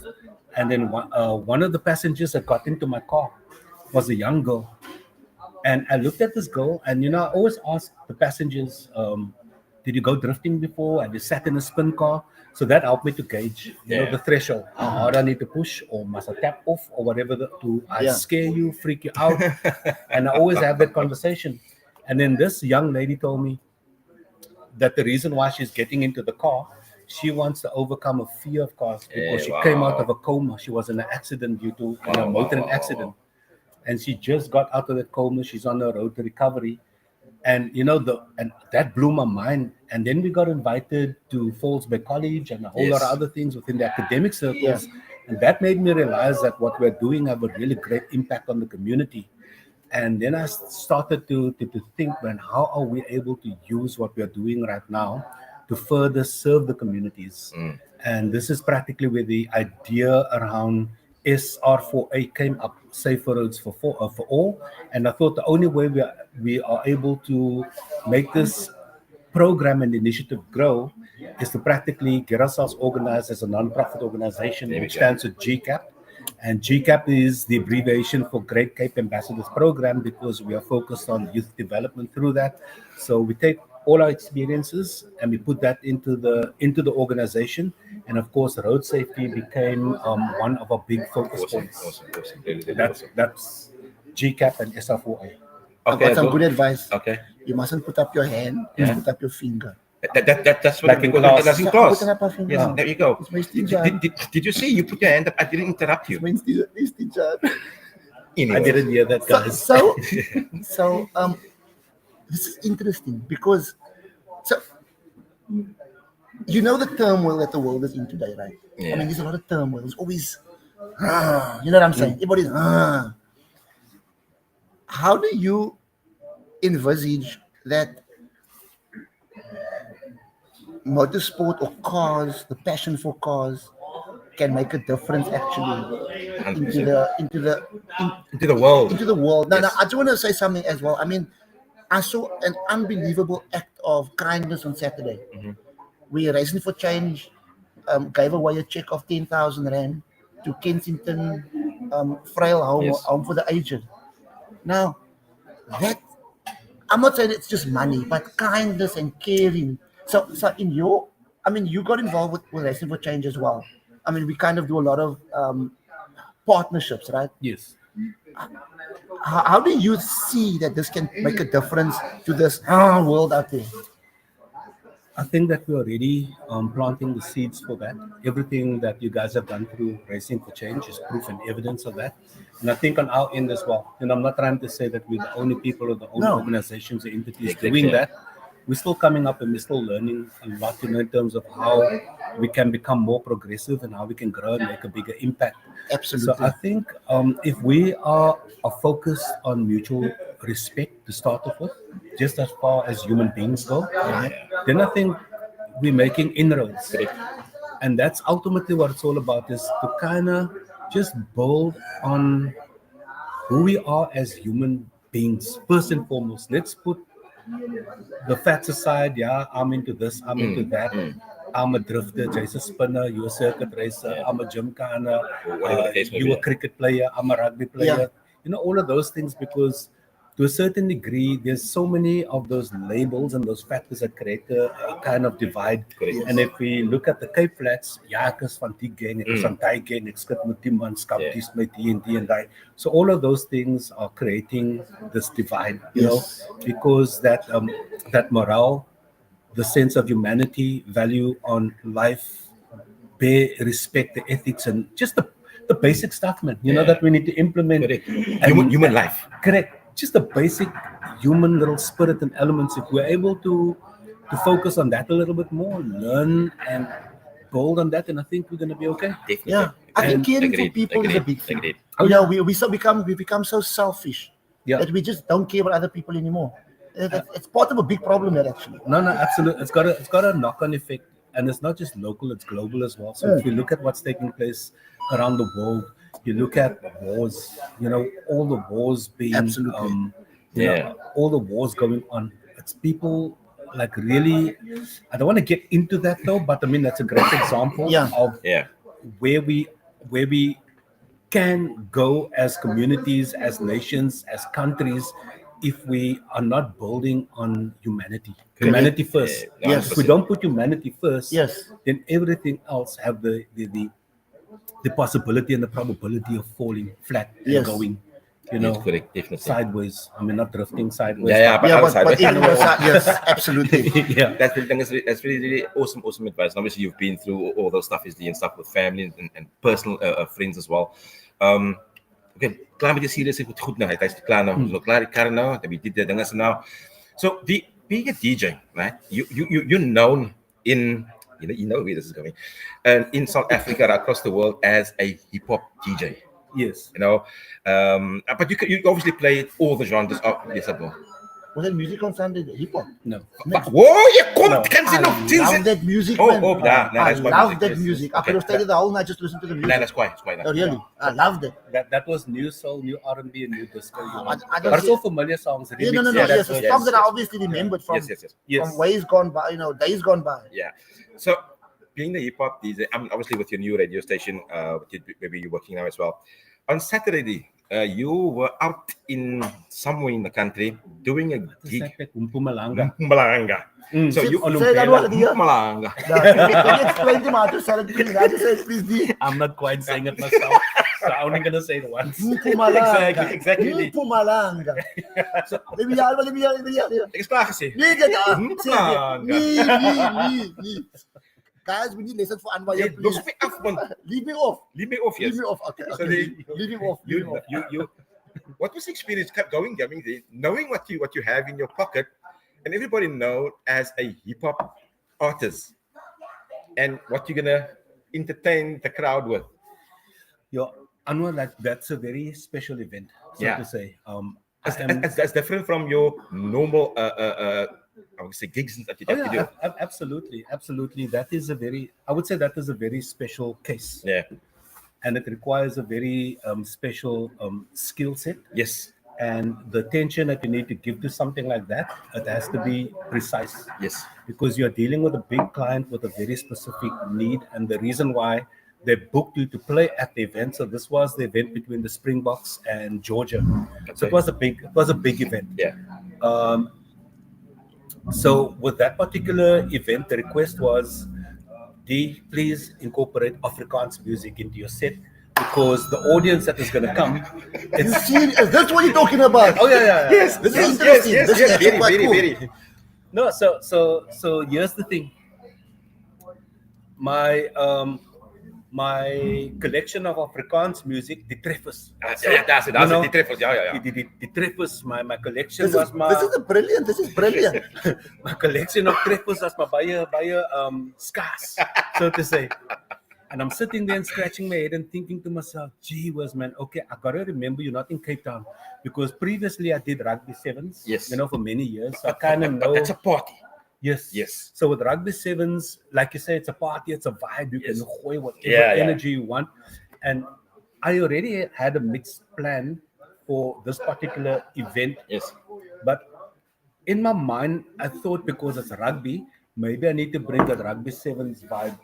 And then one of the passengers that got into my car was a young girl. And I looked at this girl, and I always ask the passengers, did you go drifting before? Have you sat in a spin car? So that helped me to gauge, the threshold. How hard I need to push, or must I tap off, or whatever I scare you, freak you out. And I always have that conversation. And then this young lady told me that the reason why she's getting into the car, she wants to overcome a fear of cars because she Wow. came out of a coma. She was in an accident due to a motoring accident, and she just got out of the coma. She's on the road to recovery, and and that blew my mind. And then we got invited to Falls Bay College and a whole lot of Yes. other things within the academic circles, and that made me realize that what we're doing have a really great impact on the community. And then I started to think, man, how are we able to use what we are doing right now to further serve the communities? And this is practically where the idea around SR4A came up, Safer Roads for All. And I thought the only way we are able to make this program and initiative grow is to practically get ourselves organized as a non-profit organization, There we which go. stands for GCAP. And GCAP is the abbreviation for Great Cape Ambassadors Program, because we are focused on youth development through that. So we take all our experiences and we put that into the organization. And of course, road safety became one of our big focus points. Awesome. Really, really awesome. That's GCAP and SR4A. I've got some Abdul. good advice. Okay. You mustn't put up your hand, just put up your finger. That's what Like we in call class. it. That's in Yeah, class. put it up, I think. Yes, there you go. It's my Did, teacher. did you see? You put your hand up. I didn't interrupt you. It's teacher. Anyway. I didn't hear that, guys. So this is interesting because you know the turmoil that the world is in today, right? Yeah. I mean, there's a lot of turmoil. There's always, you know what I'm saying? Everybody's, How do you envisage that motorsport or cars, the passion for cars, can make a difference actually into the world. into the world? Now, Yes. I just want to say something as well. I mean, I saw an unbelievable act of kindness on Saturday. We Racing for Change gave away a check of 10,000 rand to Kensington Frail Home, Yes. Home for the Aged. Now, that I'm not saying it's just money, but kindness and caring. So you got involved with Racing for Change as well. I mean, we kind of do a lot of partnerships, right? Yes. How do you see that this can make a difference to this world out there? I think that we're already planting the seeds for that. Everything that you guys have done through Racing for Change is proof and evidence of that. And I think on our end as well, and I'm not trying to say that we're the only people or the only No. organizations or entities Exactly. doing that. We're still coming up and we're still learning a lot, in terms of how we can become more progressive and how we can grow and make a bigger impact. Absolutely. So I think if we are focused on mutual respect to start off with, just as far as human beings go, then I think we're making inroads. And that's ultimately what it's all about, is to kind of just build on who we are as human beings. First and foremost, let's put the facts aside. Yeah, I'm into this, I'm into that. I'm a drifter, Jay's a spinner, you're a circuit racer, I'm a gymkhana, Whatever the case may you're be. a cricket player, I'm a rugby player. Yeah. All of those things, because to a certain degree, there's so many of those labels and those factors that create a kind of divide. Correct. And if we look at the Cape Flats, ja, ek is van die gang, ek is van die gang, ek skit met die man, skap dies met die en die en die. So all of those things are creating this divide, because that morale, the sense of humanity, value on life, bear respect, the ethics, and just the basic stuff, man, that we need to implement. Correct. And- Human life. Correct. Just the basic human little spirit and elements. If we're able to focus on that a little bit more, learn and build on that, and I think we're going to be okay. Definitely. Yeah, I think caring for Agreed, people is a agreed, big thing. agreed. We become so selfish Yeah. that we just don't care about other people anymore. It's part of a big problem there, actually. No, absolutely. It's got a knock-on effect, and it's not just local; it's global as well. So if you look at what's taking place around the world, you look at wars. All the wars being Absolutely. all the wars going on. It's people like really. I don't want to get into that though, but I mean that's a great example of Yeah. where we can go as communities, as nations, as countries, if we are not building on humanity first. Yeah, Yes. If we don't put humanity first, Yes. then everything else have the possibility and the probability of falling flat and Yes. going. you Yes, know, correct, definitely. sideways. I mean, not drifting sideways. Yeah, but- yeah, Yeah, outside. but in your side, yes, absolutely. yeah. That's really, that's really awesome advice. And obviously, you've been through all those stuff, is and stuff with family and personal friends as well. Okay, klaar met die series is goed nou. Hij is klaar nou. So klaar die kar nou. Dan die dingen nou. So being a DJ, right? You're known in you know where this is going, and in South Africa, across the world, as a hip hop DJ. Yes. You know, but you obviously play all the genres. Oh, yes, I do. Was that music on Sunday? Hip hop. No. But whoa, you No. can't see I no love that music, Oh, man. oh, yeah, no, I that's quite love music, that yes, music. yes. I could have Okay. stayed the whole night just listening to the music. No, that's quite. Oh, really? I loved it. That was new soul, new R&B, and new disco. You know. I don't But it's see- all familiar songs. Yeah, no. remixed, Yes, that's the what- songs that I yes. obviously remembered from Yes. from ways gone by, days gone by. Yeah. So being the hip hop DJ, I'm obviously with your new radio station, maybe you're working now as well. On Saturday, you were out in somewhere in the country doing a gig. Mpumalanga. Mpumalanga. So Say- you say that one again. Mpumalanga. Can you explain to me how to say it? Please, how to say it, please, D. I'm not quite saying it myself, so I'm only gonna say it once. Mpumalanga. Exactly. Mpumalanga. So, let me hear. Ik is klaar gezien. Nee, get up. Mpumalanga. Nee. Guys, we need lessons for Anwar. Hey, Please. los me af, man. Leave me off. Leave me off, yes. Leave me off. Okay. So Leave me off. Leave me off. you what was the experience kept going there, knowing what you have in your pocket, and everybody know as a hip hop artist, and what you're gonna entertain the crowd with. Anwar, that's a very special event, so Yeah. to say. That's different from your normal I would say gigs that you Oh have to yeah, do. absolutely. That is I would say that is a very special case, Yeah. and it requires a very special skill set. Yes. And the attention that you need to give to something like that, it has to be precise. Yes. Because you're dealing with a big client with a very specific need, and the reason why they booked you to play at the event. So this was the event between the Springboks and Georgia. So it was a big event. Yeah. So with that particular event, the request was, D, please incorporate Afrikaans music into your set, because the audience that is going to come, You see, that's what you're talking about. oh yeah. Yes, this is interesting. This is actually quite cool. Very. No, so here's the thing. My collection of Afrikaans music, die treffers. That's it. You know, Die treffers. Ja. Die treffers, my collection was This is brilliant. my collection of treffers was my baie scarce, so to say. And I'm sitting there and scratching my head and thinking to myself, gee whiz, man, okay, I gotta remember you're not in Cape Town, because previously I did rugby sevens, Yes. for many years. So I kind of know. That's a party. Yes. So with rugby sevens, like you say, it's a party, it's a vibe. You Yes. can enjoy whatever Yeah. energy you want. And I already had a mixed plan for this particular event. Yes. But in my mind, I thought because it's rugby, maybe I need to bring that rugby sevens vibe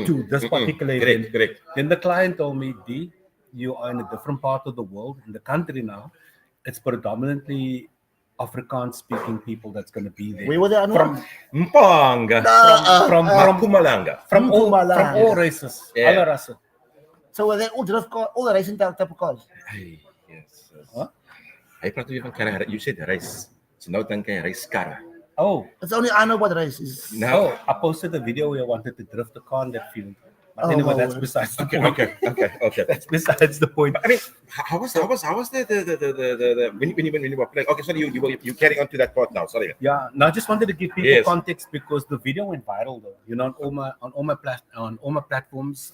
to this particular event. Correct. Then the client told me, D, you are in a different part of the world, in the country now. It's predominantly Afrikaans-speaking people that's going to be there. Where were they, Anwar? Mpanga. From Mpumalanga. from Mpumalanga. all races, Yeah. alle rassen. So were they all drift cars, all the racing type of cars? Hey, yes. Huh? Hy praat weer van karre. You said race. So nou dink hy racekarre. Oh, It's only I know what race is. No. I posted a video where I wanted to drift a car in that field. But Oh, anyway, my that's word. besides the point. Okay. That's besides the point. I mean, how was the when you were playing? Okay, sorry, you carrying on to that part now. Sorry. Yeah, now I just wanted to give people Yes. context, because the video went viral though. On all my platforms.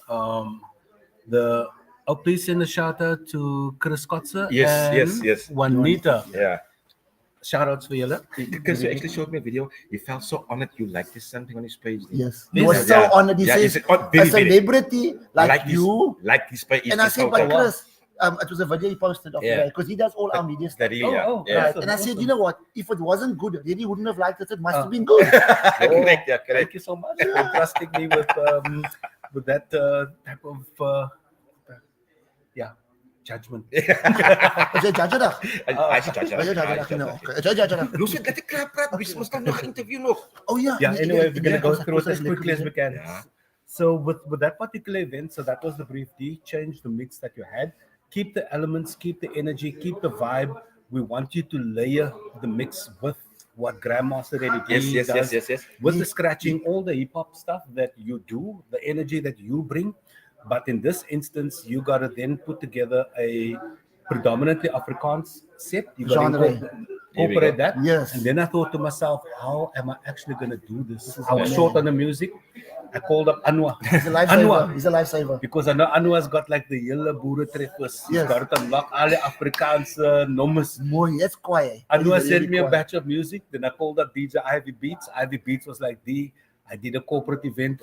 Please send a shout out to Chris Kotze Yes. Juanita. Yeah. Shout outs for you. Because you actually showed me a video. He felt so honored. You liked this something on his page. Yes. Yes. He was so Yeah. honored. He Yeah, he says, said, oh, very, a very. celebrity like this, you. like this page. And I said, but photo. Chris, it was a video he posted of Yeah. because he does all our media stuff. That really, yeah. Oh, yeah. Right. And I said, Awesome. you know what? If it wasn't good, really wouldn't have liked it. It must Ah. have been good. Correct. Thank you so much for trusting me with that type of judgment. Is jy judge dag? Hy sê judge. Is jy judge dag? No. Okay. Is jy judge dag? Loes het dat ek klaar praat. Ons moet nog interview nog. Oh yeah. Yeah, anyway, we're gonna go through it as quickly as we can. Yeah. So with that particular event, so that was the brief. D, change the mix that you had, keep the elements, keep the energy, keep the vibe. We want you to layer the mix with what Grandmaster Eddie Yes. does, with the scratching, all the hip hop stuff that you do, the energy that you bring. But in this instance, you gotta then put together a predominantly Afrikaans set. You gotta Genre. incorporate that. Yes. And then I thought to myself, how am I actually gonna do this? is I was amazing. short on the music. I called up Anwar. He's a lifesaver. He's a lifesaver. Because I know Anwar's got like the hele boere treffers. He's Yes. got to unlock all the Afrikaanse numbers. Mooi, that's quiet. Anwar Really sent me a quiet. batch of music. Then I called up DJ Ivy Beats. Ivy Beats was like, I did a corporate event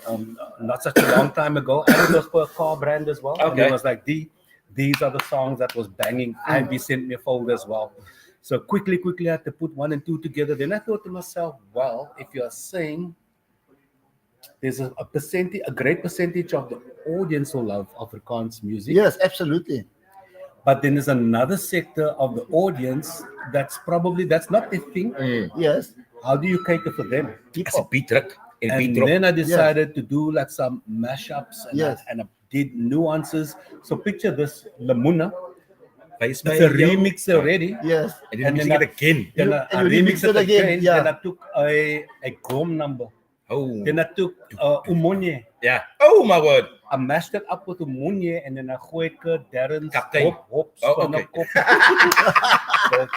not such a long time ago. And it was for a car brand as well. And Okay. it was like, these are the songs that was banging. Ivy sent me a folder as well. So quickly, I had to put 1 and 2 together. Then I thought to myself, well, if you're saying there's a great percentage of the audience who love Afrikaans music. Yes, absolutely. But then there's another sector of the audience that's not their thing. Yes. How do you cater for them? As 'n beat druk en beat And drop. then I decided to do like some mashups and, Yes. I did nuances. So picture this, Lamuna. Face It's a remix already. Yes. And then you sing it again. Then You- I and you remixed it again. yeah. Then I took a Grom number. Oh. Then I took Umonye. Yeah. Oh my word. I mashed it up with Umonye and then I gooi Darren's Kaptein. hop Oh, spinner okay. kop. The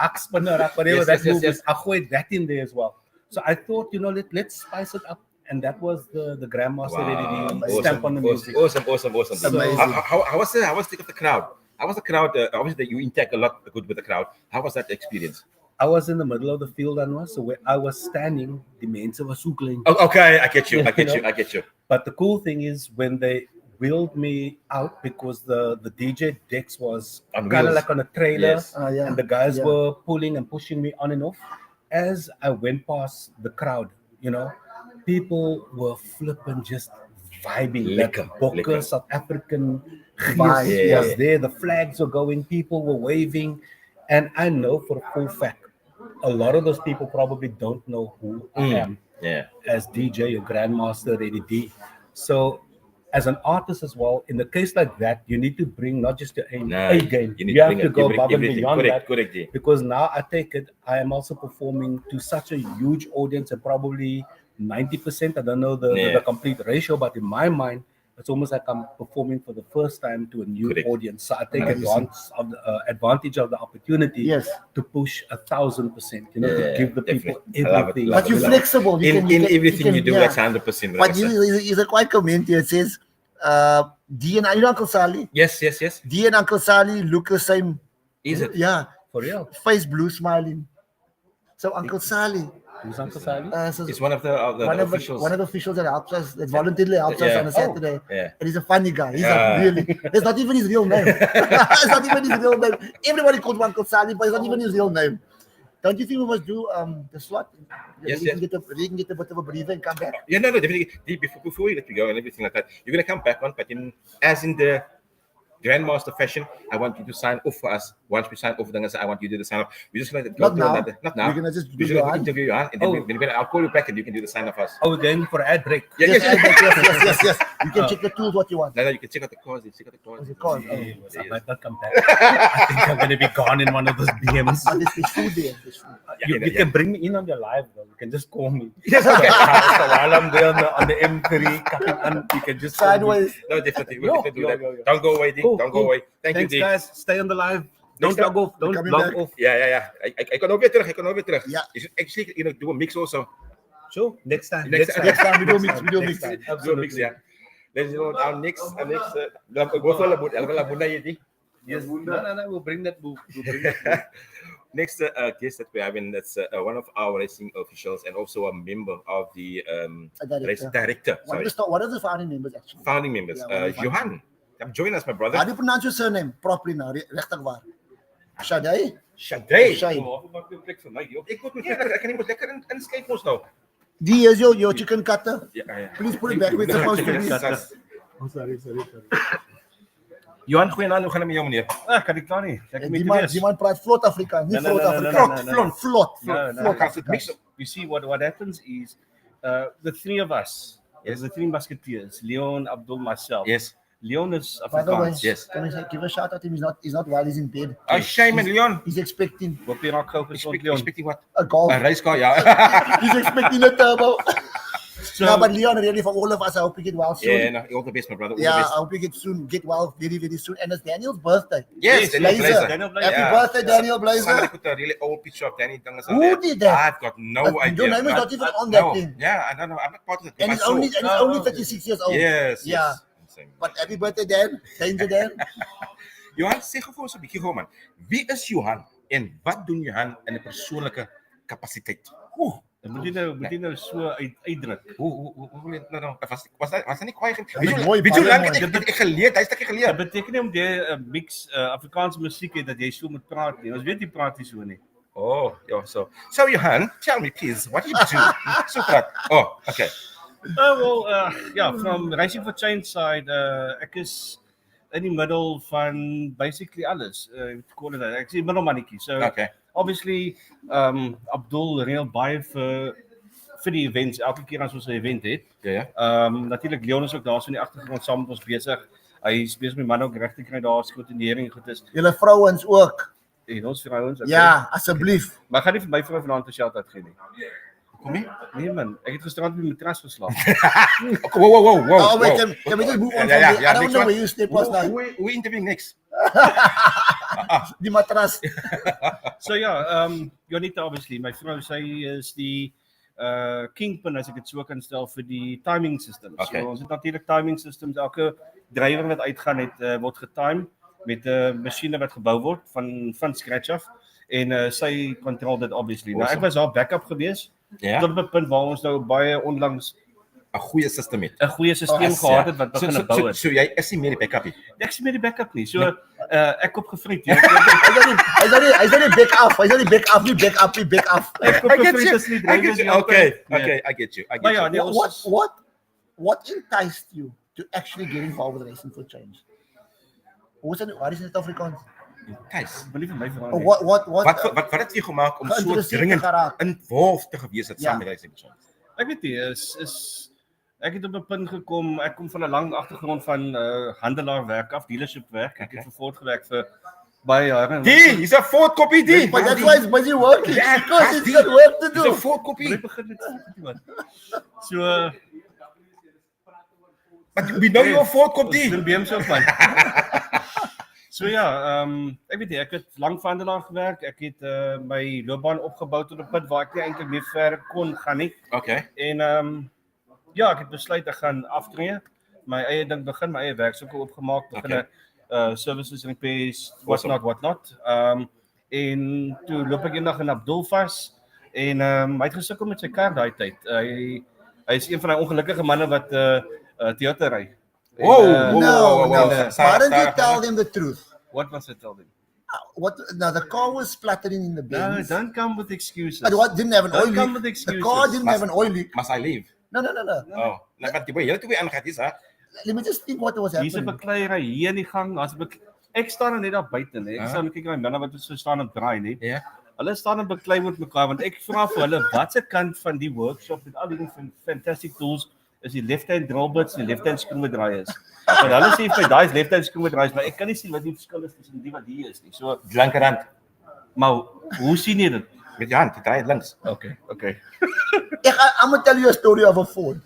hak spinner, whatever Yes, that yes, move yes, is. I gooi that in there as well. So I thought, let's spice it up. And that was the Grandmaster Eddie stamp on the music. Awesome. Amazing. How was the stick of the crowd? How was the crowd? Obviously, you interact a lot good with the crowd. How was that experience? I was in the middle of the field, Anwar, so where I was standing, the mense was soekling. Oh, okay, I get you. You I get know? you. But the cool thing is when they wheeled me out, because the DJ Dex was On kind of wheels. like on a trailer, Yes. Yeah. and the guys Yeah. were pulling and pushing me on and off. As I went past the crowd, people were flipping, just vibing. Lekker, That Bokke lekker. South African Vibe, vibe yeah. was there. The flags were going, people were waving, and I know for a full fact, a lot of those people probably don't know who I am Yeah. as DJ or Grandmaster Eddie D. So, as an artist as well, in the case like that, you need to bring not just your A game. You need You have bring to it- go bring above and everything. beyond that. Correct. Yeah. Because now I take it, I am also performing to such a huge audience, and probably 90%. I don't know the complete ratio, but in my mind, it's almost like I'm performing for the first time to a new Correct. audience. So I take 100%. advantage of the opportunity Yes. to push 1,000%. To Yeah, give the people definitely. I love it, everything. love But you're it. flexible. In everything you do, yeah. that's 100%. But is a quite comment here. It says, D and Uncle Sally. Yes. D and Uncle Sally look the same. Is it? Yeah. For real. Face blue smiling. So Uncle Sally. Who's Uncle Sally? So It's one of the officials. one of the officials that helps us, that voluntarily helps us Yeah. on a Saturday. yeah. And he's a funny guy. He's Yeah. a really. It's not even his real name. It's not even his real name. Everybody calls him Uncle Sally, but it's not even his real name. Don't you think we must do the slot? Yes, we can get a bit of a breather and come back. Yeah, no, definitely. Before we let you go and everything like that, you're gonna come back on, but as in the Grandmaster fashion, I want you to sign off for us. Once we sign off, then I want you to do the sign off. We're just gonna go Not to now. another. Not now. We're gonna just do We're gonna Johann. interview Johann, and then I'll call you back, and you can do the sign off us. Oh, we're going for an ad break. Yeah, Yes. You can check the tools what you want. No, you can check out the cars. What's it called? Hey, I might not come back. I think I'm going to be gone in one of those BMs. But there's food there. There's food. You can bring me in on your live, though. You can just call me. Yes, okay. So while I'm there on the M3, coming on, you can just call me. Sideways. No, definitely. We'll definitely do that. Yo. Don't go away, D. Cool, Don't cool. go away. Thanks, Thanks, you, D. guys. Stay on the live. Don't time, log off. Don't coming log back. off. Yeah. I can over terug. Yeah. You should actually, do a mix also. Sure. Next time. Next time we do a mix, we do a Next mix. time. Do a mix, Absolutely. yeah. Ladies and gentlemen, our next, go for la bunda, D. Yes. No. We'll bring that move. Next guest that we're having, that's one of our racing officials and also a member of the racing director. What are the founding members actually? Founding members. Yeah, one of the Johann, come join us, my brother. How do you pronounce your surname properly now? Rechtig waar. Schade? Schade. Shade. Ek kan nie lekker inskyk ons nou. D is your chicken cutter. Ja. Please put it back where it's supposed to be. Oh, sorry. Johan, goeienaand, hoe gaan het met jou, meneer? Kan ik klaar niet. Die man praat vlot Afrikaans, niet No, vlot no, no, Afrikaans. no, no, no. Vlot Mix Afrikaans. up. You see, what happens is the three of us, there's the three musketeers, Leon, Abdul, myself. Yes. Leon is By the way, Afrikaans. Yes. can we say, give a shout out to him? He's not while he's in bed. Oh, shame, man, Leon. He's expecting Hoop jy raak gou gesond, Leon. Expecting what? a golf. A race car, yeah. He's expecting a turbo. So, No, but Leon, really, for all of us, I hope you get well soon. Yeah, no, all the best, my brother. All Yeah, the I best. hope you get well very, very soon. And it's Daniel's birthday. Yes, Daniel Blazer. Blazer. Daniel Blazer. Happy Yeah. birthday, Daniel Somebody Blazer. put a really old picture of Danny Dungas Who on there. did that? I've got no But idea. your name is but- not even on that no. thing. Yeah, I don't know. I'm not part of it. And I he's saw- only 36 years old. Yes. Yeah. yes. Same. But happy birthday, Dan. Danger, Dan. Johan, sê gou vir ons 'n bietjie gou man. Wie is Johan en wat doen Johan in 'n persoonlike kapasiteit? moet jy nou so uitdruk. Hoe wil jy nou was daar nie kwaai geen. mooi, Wie hoe baie lank mooi. het ek geleer, hy stukkie Dit geleer. beteken nie omdat jy 'n mix Afrikaanse musiek het dat jy so moet praat nie. Ons weet jy praat nie so nie. Oh, yeah, so Johan, tell me please, what do you do? So praat. Oh, okay. From Racing for Change side, ek is in die middel van basically alles. What call it? Ek is die middelmannetjie. So Okay. obviously Abdul reël baie vir die events elke keer as ons 'n event het. Ja. Natuurlik Leon is ook daar so in die agtergrond saam met ons besig. Hy is besig met my man ook reg te kry daar skotenering goed is. Julle vrouens ook. En ons vrouens. Okay. Ja, asseblief. Maar gaan nie vir my vrou vanaand 'n shout-out gee nie. Kom hier. Nee man, ek het gisterand met my matras geslaap. Wow. Oh, wait, can we just move on from there? I don't know where you stay past that. Who interviewing next? Die matras. So Jonita obviously, my vrou sy is die kingpin as ek dit so kan stel vir die timing systems. Okay. So ons het natuurlik timing systems. Elke drywer wat uitgaan het word getime met 'n masjiene wat gebou word van scratch af en sy control dit obviously. Nou Awesome. ek was haar backup gewees Ja. tot op 'n punt waar ons nou baie onlangs 'n goeie stelsel het. 'n goeie stelsel yes, gehad het wat begin bou het. So jy is nie meer die backup nie. Ek sien met die backup nie. So ek kop gevriet. Hy's not a back off. Hy's not a back up. Nie back up. Ek kop gevriet as die drywers. Okay, I get you. Maar ja, nee, What enticed you to actually get involved with Racing for Change? Wat is dit Afrikaans? Guys, Moenie vir my vra Oh, nie. wat het jy gemaak om so Geïnteresseerd dringend geraak. involved te gewees het Ja. saam met Racing for Change? Ek weet nie, is ek het op 'n punt gekom. Ek kom van 'n lang agtergrond van handelaar werk af, dealership werk. Ek het vir Ford gewerk vir baie jare. Die, is 'n fotokopie die. But that's why he's busy working. Yeah, Because that's he's got work to Dis 'n do. fotokopie. Jy begin dit man. So But we know you're 'n fotokopie. Dis beem so van. So ek weet nie, ek het lank vir handelaar gewerk. Ek het my loopbaan opgebou tot 'n punt waar ek nie eintlik meer ver kon gaan nie. Okay. En ek het besluit ek gaan aftree, my eie ding begin, my eie werksoeke opgemaak, begin services repairs, Awesome. what not. En toe loop ek eendag in Abdul vas en hy het gesukkel met sy kar daai tyd. Hy is een van daai ongelukkige manne wat teater ry. En, Whoa. No. Sarah, Why don't you Sarah, tell them the truth? What must I tell them? What? Now the car was splattering in the No, Benz. don't come with excuses. But what didn't have an Don't oil come with leak. The excuses. car didn't have an oil leak. Must I leave? No. Oh, maar die jy twee aangaan dis hè. Let me just think what was Hier's 'n happening. bekleierery hier in die gang. Ek staan net daar buite, né? Ek staan en kyk na my manne wat so staan en draai, né? Ja. Hulle staan en beklei met mekaar want ek vra vir hulle watse kant van die workshop met al die fantastic tools is die left-hand drill bits en die left-hand skroewedraaiers. Want hulle sê vir daai is left-hand skroewedraaiers, maar ek kan nie sien wat die verskil is tussen die wat hier is nie. So, Linkerhand maar hoe sien jy dit? met jou hand, jy draai links. Okay. I'm gonna tell you a story of a Ford.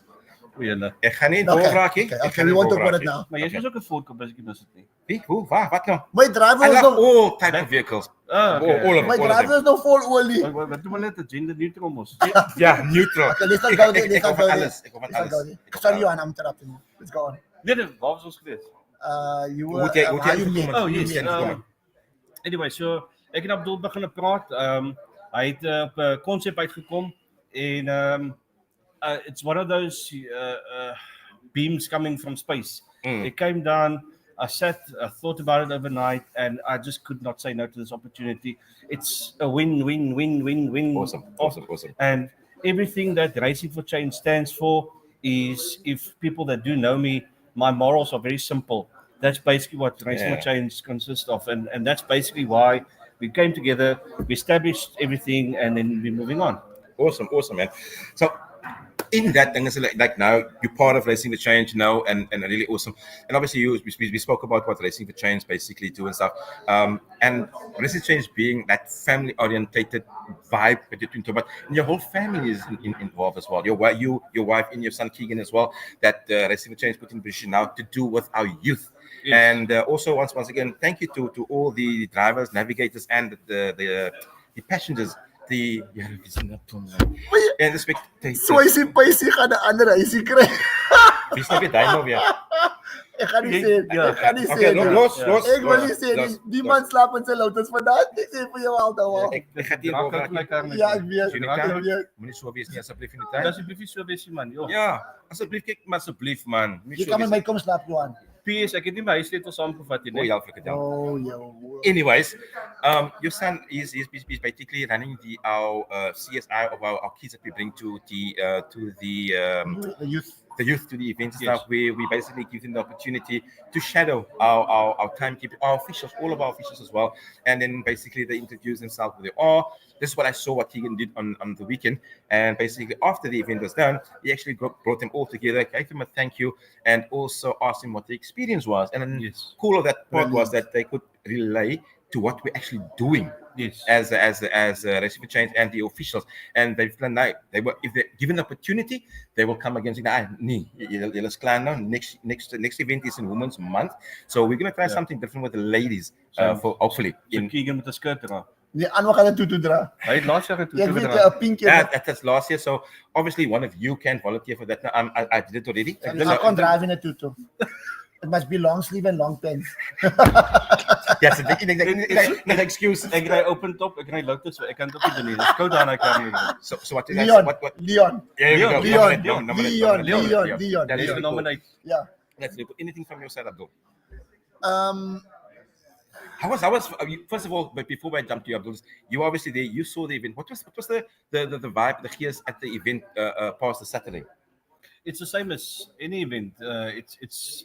Goeie. Ek gaan nie Okay, doorraak nie. okay, we won't talk about it now. Maar jy is ook 'n Ford kop as ek nie mis dit nie. Wie? Hoe? Waar? Wat nou? My driver I was love no, all type of vehicles. Okay. All of my them. driver was no full olie. Wat doen hulle net 'n gender neutral mos? Ja, neutral. Okay, let's not go there. Let's Ek not kom go van there. alles. Ek kom van Let's not go alles. there. Sorry, Johann, I'm interrupting you. Let's go on. Nee, waar was ons gewees? You Hoe were het jy how you gekom? met. Oh, yes. Hoe het jy gekom? Anyway, so ek en Abdul begin praat. Hy het op 'n konsep uitgekom en it's one of those beams coming from space. It came down. I thought about it overnight, and I just could not say no to this opportunity. It's a win. Awesome. And everything that Racing for Change stands for is, if people that do know me, my morals are very simple. That's basically what Racing for Change consists of. And that's basically why we came together, we established everything, and then we're moving on. Awesome, man. So in that thing, like now you're part of Racing for Change now, and really awesome. And obviously, we spoke about what Racing for Change basically do and stuff. And Racing for Change being that family orientated vibe that you're talking about, and your whole family is involved as well. Your wife, and your son Keegan as well. That Racing for Change put in position now to do with our youth. Yes. And also once again, thank you to all the drivers, navigators, and the passengers. En de spectators. Spicy gaan de andere is kry. Wie snap jy daai nou weer? Ek gaan nie sê. Ek gaan nie sê. Okay, los. Ek wil nie sê die man slaap in sy lotus vandag. Ek sê vir jou al. Ek gaan hier oor. Ja, ek weet. Moenie so wees nie asseblief in die tyd. Asseblief so wees man, joh. Ja, asseblief kyk maar asseblief man. Jy kan met my kom slaap, Johann. PS, ek het nie my huissleutel saamgevat nie. Oh, anyways, your son is basically running our CSI of our kids that we bring to the youth to the events and stuff, where we basically give them the opportunity to shadow our timekeepers, our officials, all of our officials as well, and then basically they introduce themselves who they are. This is what I saw what Keegan did on the weekend, and basically after the event was done, he actually brought them all together, gave them a thank you, and also asked them what the experience was. And then cool of that part was that they could relay to what we're actually doing as Racing for Change and the officials. And they've planned, if they're given the opportunity, they will come again and say, next event is in Women's Month. So we're going to try something different with the ladies, for hopefully. Keegan met 'n skirt dra. Nee, Anwar gaan dit toe dra. Hy het laas jaar toe dra. Ek weet 'n pink one. That's last year. So obviously one of you can volunteer for that. Now, I did it already. I can't drive in a tutu. It must be long sleeve and long pants. Yes, no excuse. Ek ry open top, ek ry lotus, so ek kan dit nie doen nie. Dis koud daar na kan nie. So what is Leon. What? Leon. Leon. That is nominate. Yeah. Let's look. Anything from your side, Abdul? How was first of all, but before I jump to you, Abdul, you obviously there, you saw the event. What was the vibe, the gears at the event past the Saturday? It's the same as any event. It's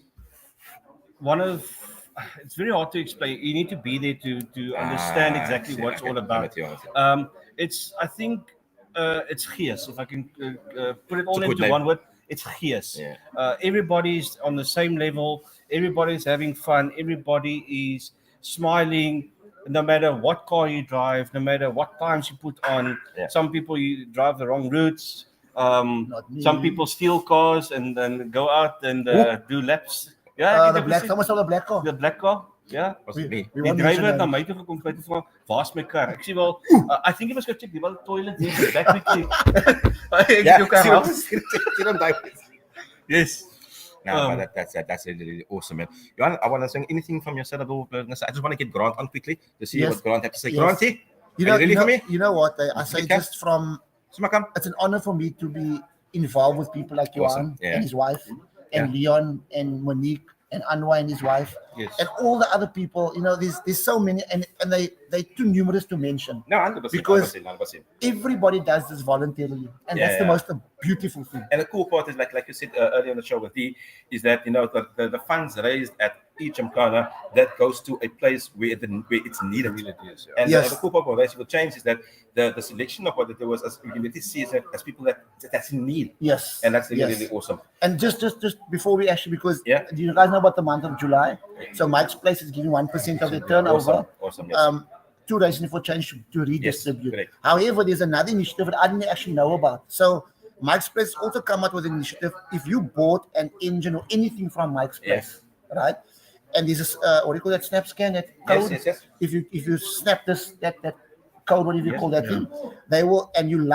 very hard to explain. You need to be there to understand exactly what's all about. I think it's gears. If I can put it all into one word, it's gears. Yeah. Everybody's on the same level. Everybody's having fun. Everybody is smiling, no matter what car you drive, no matter what times you put on. Yeah. Some people you drive the wrong routes. Some people steal cars and then go out and do laps. Yeah, the black car. The black car. Yeah. Was it me? Die driver het na my toe gekom en vra, "Waar's my kar?" Ek sê wel, I think he was going to check the toilet in the back quickly. Yes. No, but that's really awesome, man. Johann, I want to say anything from your side of all. I just want to get Grant on quickly to see what Grant has to say. Granty, you know what? I say just from. It's an honor for me to be involved with people like Johann and his wife, and Leon and Monique and Anwar and his wife, and all the other people. You know, there's so many, and they're too numerous to mention. No, 100%. Because 100%. Everybody does this voluntarily, and that's the most beautiful thing. And the cool part is, like you said earlier on the show with Dee, is that the funds raised at each Mkana that goes to a place where it's needed. And the cool part of Racing for Change is that the selection of what there was, as you really see, as people that's in need. Yes, and that's really awesome. And just before we actually, because do you guys know about the month of July? So Mike's Place is giving 1% of their turnover. Awesome. Yes. To Racing for Change to redistribute. Yes, however, there's another initiative that I didn't actually know about. So Mike's Place also come out with an initiative. If you bought an engine or anything from Mike's Place, right? And there's this what do you call that, snap scan, that code? Yes. If you snap that code, whatever you call that thing, they will, and you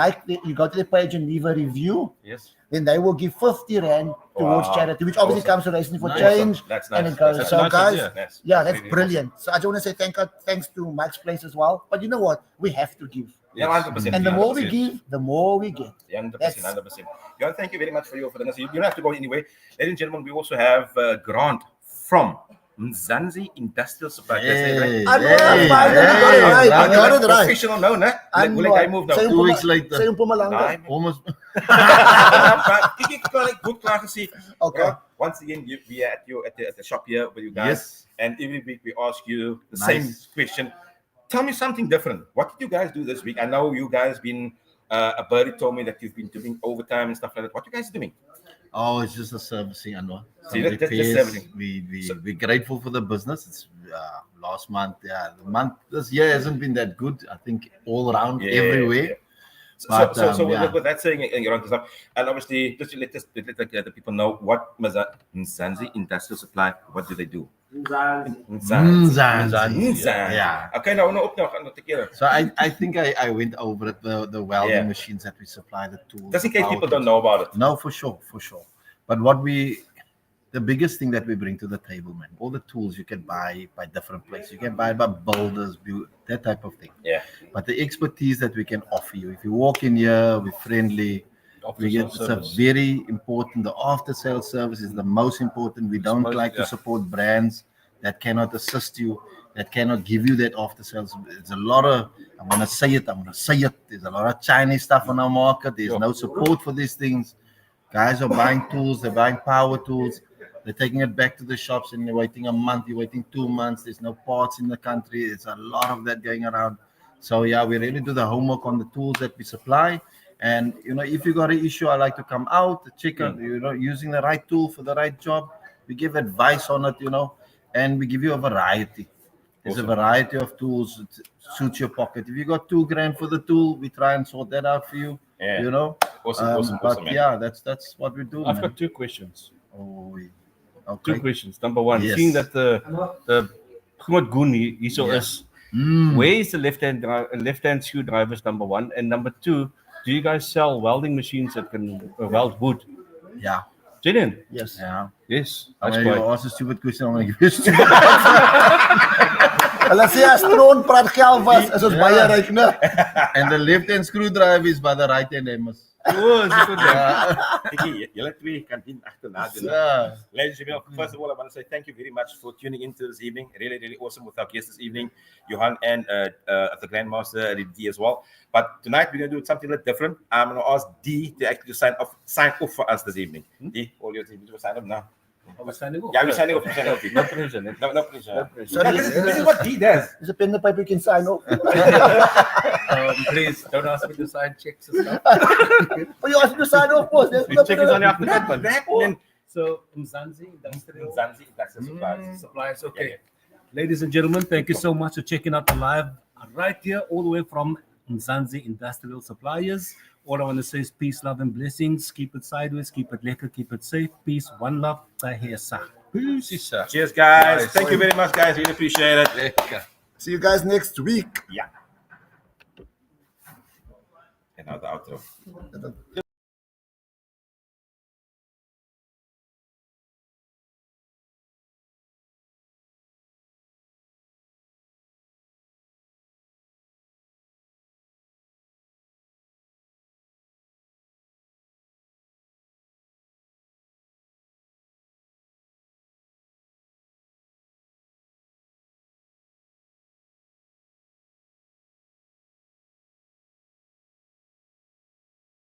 go to the page and leave a review. Yes. Then they will give 50 Rand towards charity, which obviously comes to Racing for Change. That's nice. And it goes. That's so nice, guys, that's that's brilliant. So I just want to say thanks to Mike's Place as well. But you know what? We have to give. Yeah, 100%. And the more we give, the more we get. 100%. Johann, thank you very much for your this. You don't have to go anyway. Ladies and gentlemen, we also have Grant from Mzansi Industrial Supply. I got it right. Professional now, né? Will I move now? 2 weeks later. Say Mpumalanga. Almost. Good klaar gezien. Okay. Once again, we are at the shop here with you guys, and every week we ask you the same question. Tell me something different. What did you guys do this week? I know you guys been A birdie told me that you've been doing overtime and stuff like that. What you guys doing? Oh, it's just a servicing, Anwar. See, Some that's repairs. servicing. We're grateful for the business. It's last month, the month this year hasn't been that good. I think all around everywhere. Yeah. But, So yeah. with that saying, and you're on to stuff, and obviously, just to let the people know what Mzansi Industrial Supply, what do they do? Mzansi. Yeah. Okay, now no, take care. So I think I went over it, the welding Yeah. machines that we supply, the tools. Just in case the people power don't know about it. No, for sure. But the biggest thing that we bring to the table, man, all the tools you can buy by different places. You can buy by builders, that type of thing. Yeah. But the expertise that we can offer you, if you walk in here, we're friendly. It's a very important. The after sales service is the most important. We don't like to support brands that cannot assist you, that cannot give you that after sales. It's a lot of, I'm gonna say it. There's a lot of Chinese stuff on our market. There's no support for these things. Guys are buying tools, they're buying power tools, they're taking it back to the shops and they're waiting a month, you're waiting 2 months, there's no parts in the country. There's a lot of that going around. So yeah, we really do the homework on the tools that we supply. And if you got an issue, I like to come out, check out, using the right tool for the right job. We give advice on it, and we give you a variety. There's a variety of tools. It suits your pocket. If you got $2,000 for the tool, we try and sort that out for you. Yeah. Awesome, But man. yeah, that's what we do. I've got 2 questions. Okay. 2 questions. Number 1, Yes. seeing that the groot goon hier so is, where is the left-hand screwdrivers? Number 1, and number 2, do you guys sell welding machines that can weld wood? Yeah. Genuine? Yes. Yeah. Yes. I'm That's going to quite. ask a stupid question. I'm going to give you a stupid Hulle sê as Troon praat geld was, is ons baie ryk, né? And the left-hand screwdriver is by the right-hand hammers. Oh, is it good? Julle twee kan nie agterna doen. Yeah. Ladies and gentlemen, first of all, I want to say thank you very much for tuning into this evening. Really, really awesome with our guests this evening, Johann and the Grandmaster D as well. But tonight we're going to do something a little different. I'm going to ask D to actually sign off for us this evening. D, all your team, sign up now. Are we signing off? Yeah, we're signing off. No pressure. No pressure. Sorry, This is what D does. Is a pen and paper you can sign off. Please don't ask me to sign checks and stuff. But you asked me to sign off, boss. There's These check is on your That, afternoon. that, man. So, Mzansi Industrial Mzansi Industrial Supplies. Suppliers. Okay. Ladies and gentlemen, thank you so much for checking out the live right here, all the way from Mzansi Industrial Suppliers. All I want to say is peace, love, and blessings. Keep it sideways, keep it lekker, keep it safe. Peace, one love. Peace. Cheers, guys. Thank you very much, guys. Really appreciate it. See you guys next week. Yeah. And now the outro.